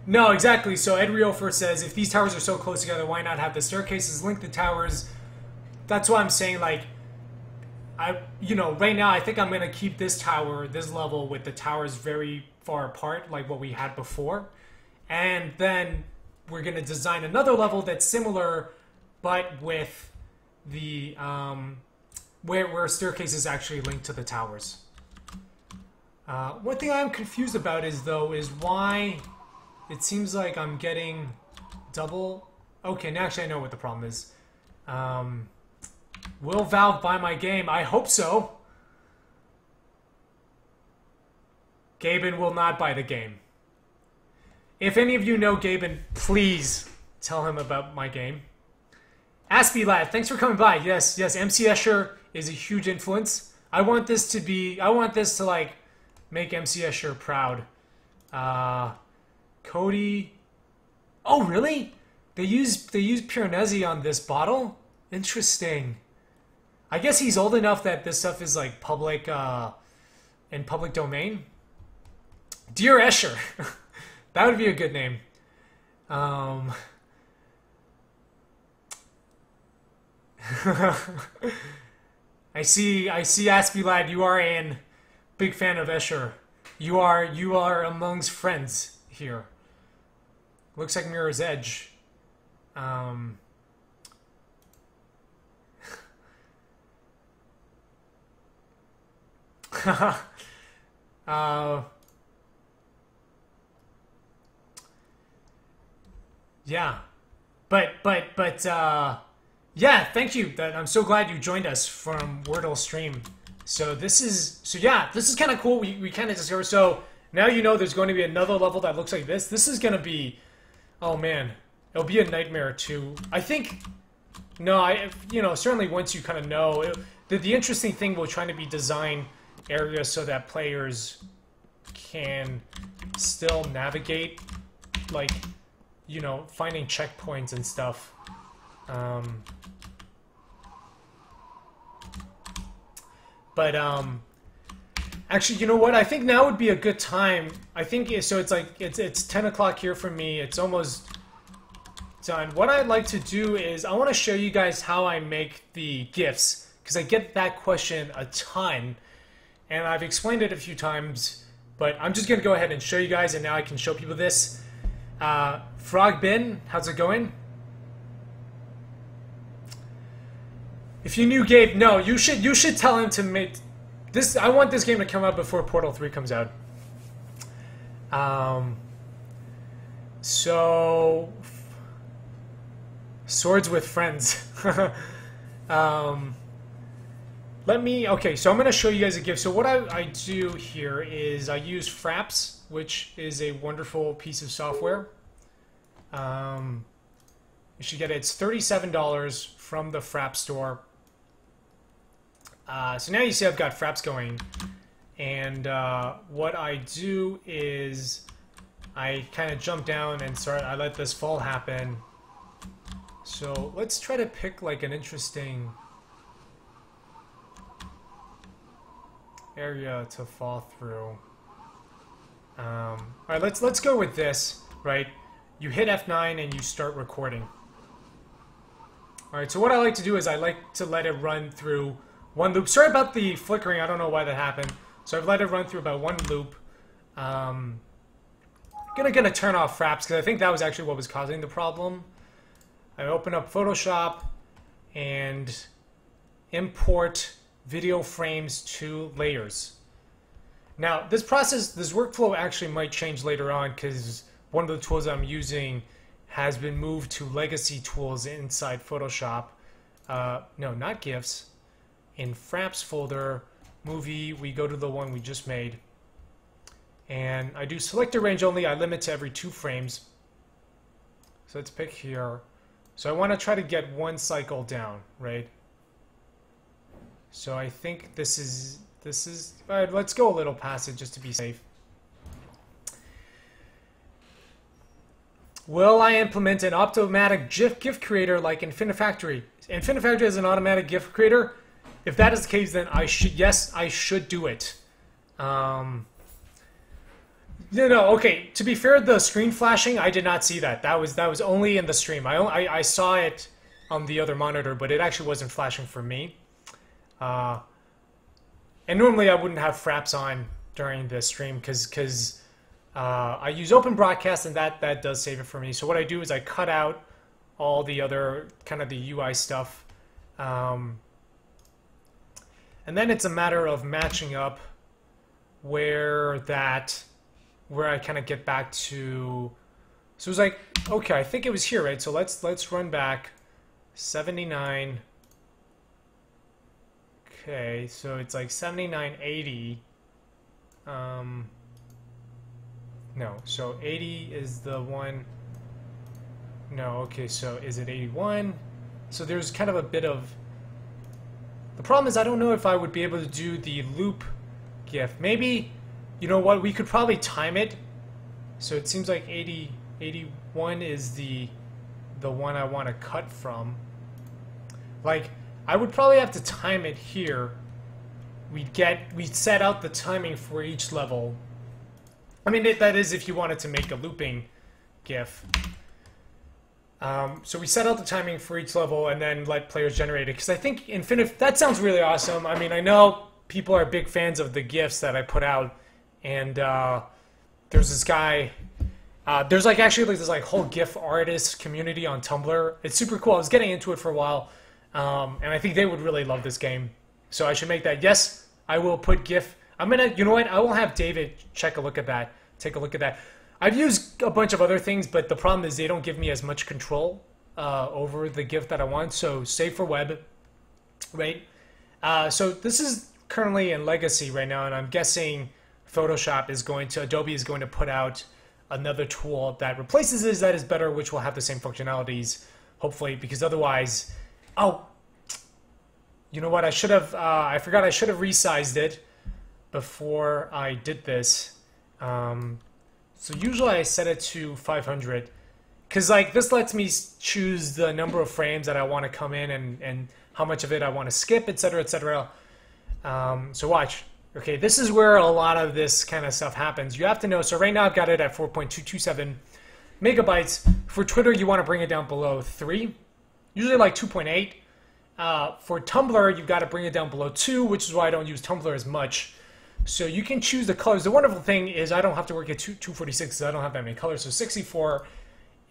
No, exactly. So Ed Rio first says, if these towers are so close together, why not have the staircases link the towers? That's why I'm saying, like, right now I think I'm going to keep this tower, this level, with the towers very far apart, like what we had before. And then we're going to design another level that's similar, but with the, where staircases actually link to the towers. One thing I'm confused about is why it seems like I'm getting double... Okay, now actually I know what the problem is. Will Valve buy my game? I hope so. Gaben will not buy the game. If any of you know Gaben, please tell him about my game. Aspie Lad, thanks for coming by. Yes, MC Escher is a huge influence. I want this to like make MC Escher proud. Cody. Oh, really? They use Piranesi on this bottle? Interesting. I guess he's old enough that this stuff is like public, in public domain. Dear Escher. That would be a good name. I see Aspie Lad, you are a big fan of Escher. You are amongst friends here. Looks like Mirror's Edge. Um, uh, yeah, but yeah, thank you. That I'm so glad you joined us from Wordle stream. So yeah, this is kind of cool. We kind of discovered. So now you know there's going to be another level that looks like this. This is going to be, oh man, it'll be a nightmare too. I think, no, certainly once you kind of know, the interesting thing will try to be design areas so that players can still navigate, like, finding checkpoints and stuff. But actually, you know what? I think now would be a good time. I think so. It's like it's 10 o'clock here for me. It's almost done. What I'd like to do is I want to show you guys how I make the GIFs, because I get that question a ton, and I've explained it a few times. But I'm just gonna go ahead and show you guys, and now I can show people this. Frog Bin, how's it going? If you knew Gabe, no, you should tell him to make this. I want this game to come out before Portal 3 comes out. So Swords with Friends. Okay, so I'm going to show you guys a GIF. So what I do here is I use Fraps, which is a wonderful piece of software. You should get it. It's $37 from the Fraps store. So now you see I've got Fraps going, and what I do is I kind of jump down and I let this fall happen. So let's try to pick like an interesting area to fall through. All right, let's go with this. Right, you hit F9 and you start recording. All right, so what I like to do is I like to let it run through one loop. Sorry about the flickering. I don't know why that happened. So I've let it run through about one loop. Gonna turn off Fraps because I think that was actually what was causing the problem. I open up Photoshop and import video frames to layers. Now this workflow actually might change later on because one of the tools I'm using has been moved to legacy tools inside Photoshop. No, not GIFs. In Fraps folder, movie, we go to the one we just made. And I do selector range only. I limit to every 2 frames. So let's pick here. So I want to try to get one cycle down, right? So I think this is all right, let's go a little past it just to be safe. Will I implement an automatic GIF creator like Infinifactory? Infinifactory is an automatic GIF creator. If that is the case, then I should do it. No, okay. To be fair, the screen flashing, I did not see that. That was only in the stream. I saw it on the other monitor, but it actually wasn't flashing for me. And normally I wouldn't have Fraps on during the stream because I use Open Broadcast, and that does save it for me. So what I do is I cut out all the other kind of the UI stuff. And then it's a matter of matching up where I kind of get back to. So it was like, okay, I think it was here, right? So let's run back 79. Okay, so it's like 7980. No, so 80 is the one. No, okay, so is it 81? So there's kind of a bit of. The problem is I don't know if I would be able to do the loop GIF. Maybe, you know what, we could probably time it. So it seems like 81 is the one I want to cut from. Like, I would probably have to time it here. We'd set out the timing for each level. I mean, that is if you wanted to make a looping GIF. So we set out the timing for each level and then let players generate it. Because I think that sounds really awesome. I mean, I know people are big fans of the GIFs that I put out. And there's this guy, There's like actually like this like whole GIF artist community on Tumblr. It's super cool. I was getting into it for a while, and I think they would really love this game. So I should make that. Yes, I will put GIF. I'm gonna. You know what? I will have David check a look at that. Take a look at that. I've used a bunch of other things, but the problem is they don't give me as much control over the GIF that I want. So save for web, right? So this is currently in legacy right now, and I'm guessing Adobe is going to put out another tool that replaces this that is better, which will have the same functionalities, hopefully, because otherwise, oh, you know what? I forgot I should have resized it before I did this. So usually I set it to 500, because like this lets me choose the number of frames that I want to come in and how much of it I want to skip, etc., etc. So watch. Okay, this is where a lot of this kind of stuff happens. You have to know, so right now I've got it at 4.227 megabytes. For Twitter, you want to bring it down below 3, usually like 2.8. For Tumblr, you've got to bring it down below 2, which is why I don't use Tumblr as much. So you can choose the colors. The wonderful thing is I don't have to work at 246 because I don't have that many colors. So 64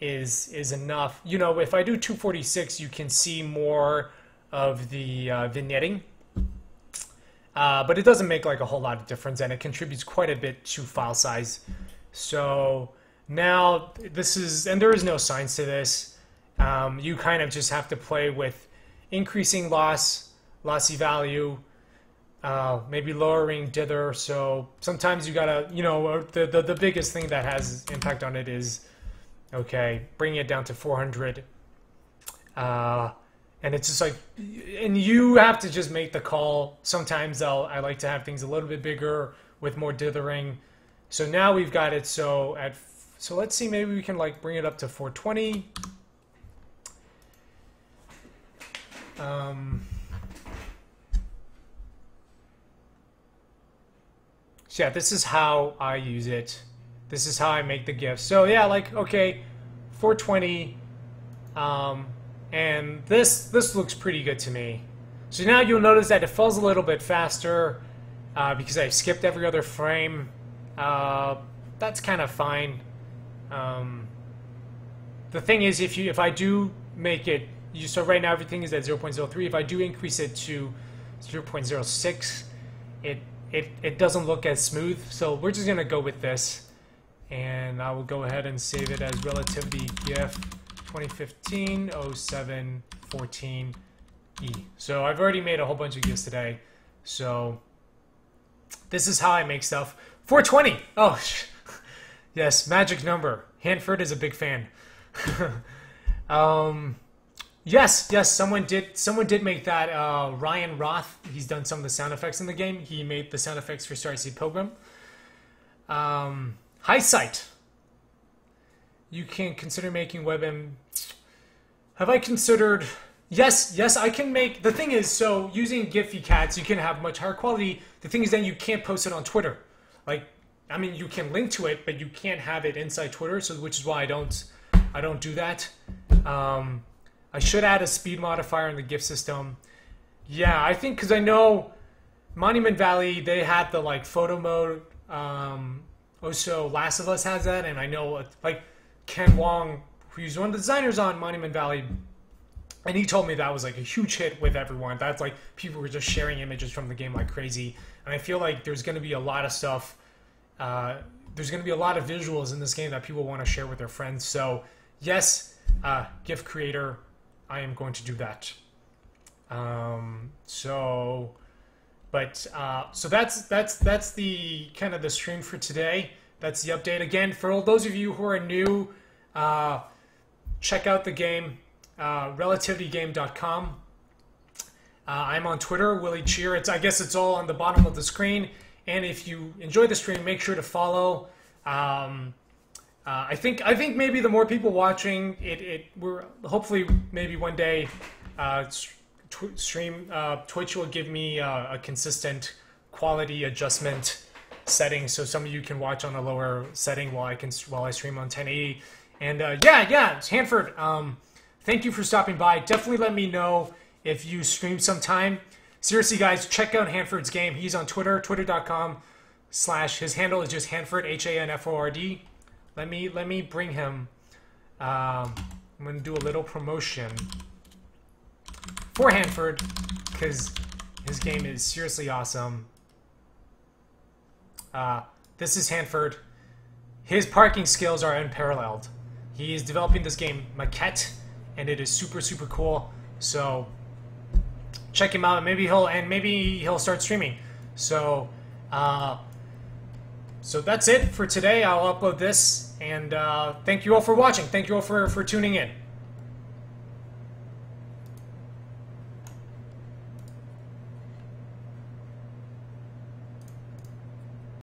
is enough. You know, if I do 246, you can see more of the vignetting. But it doesn't make like a whole lot of difference, and it contributes quite a bit to file size. So now this is, and there is no science to this. You kind of just have to play with increasing lossy value, maybe lowering dither. So sometimes you gotta, you know, the biggest thing that has impact on it is, okay, bringing it down to 400. And it's just like, and you have to just make the call. Sometimes I like to have things a little bit bigger with more dithering. So now we've got it. So let's see, maybe we can like bring it up to 420. So yeah, this is how I use it. This is how I make the GIF. So yeah, like, okay, 420. And this looks pretty good to me. So now you'll notice that it falls a little bit faster because I've skipped every other frame. That's kind of fine. The thing is, if I do make it, so right now everything is at 0.03. If I do increase it to 0.06, it doesn't look as smooth. So we're just gonna go with this, and I will go ahead and save it as Relativity GIF 2015-07-14E. So I've already made a whole bunch of GIFs today. So this is how I make stuff. 420. Oh, yes, magic number. Hanford is a big fan. Yes, someone did make that. Ryan Roth, he's done some of the sound effects in the game. He made the sound effects for Starseed Pilgrim. High Sight. You can consider making WebM. Have I considered? Yes, I can make. The thing is, so using Giphy cats, you can have much higher quality. The thing is, then you can't post it on Twitter. Like, I mean, you can link to it, but you can't have it inside Twitter. So, which is why I don't do that. I should add a speed modifier in the GIF system. Yeah, I think because I know Monument Valley, they had the like photo mode. Also, Last of Us has that, and I know like Ken Wong, who's one of the designers on Monument Valley, and he told me that was like a huge hit with everyone. That's like people were just sharing images from the game like crazy, and I feel like there's going to be a lot of stuff. There's going to be a lot of visuals in this game that people want to share with their friends. So yes, GIF creator, I am going to do that. So that's the kind of the stream for today. That's the update. Again, for all those of you who are new, check out the game, relativitygame.com. I'm on Twitter, Willie Cheer. I guess it's all on the bottom of the screen. And if you enjoy the stream, make sure to follow. I think maybe the more people watching we're hopefully maybe one day Twitch will give me a consistent quality adjustment setting, so some of you can watch on a lower setting while I stream on 1080. And yeah, Hanford, thank you for stopping by. Definitely let me know if you stream sometime. Seriously, guys, check out Hanford's game. He's on Twitter, twitter.com/, his handle is just Hanford, Hanford. let me bring him. I'm gonna do a little promotion for Hanford because his game is seriously awesome. This is Hanford. His parking skills are unparalleled. He is developing this game maquette, and it is super cool. So check him out. Maybe he'll start streaming. So so that's it for today. I'll upload this, and thank you all for watching. Thank you all for tuning in.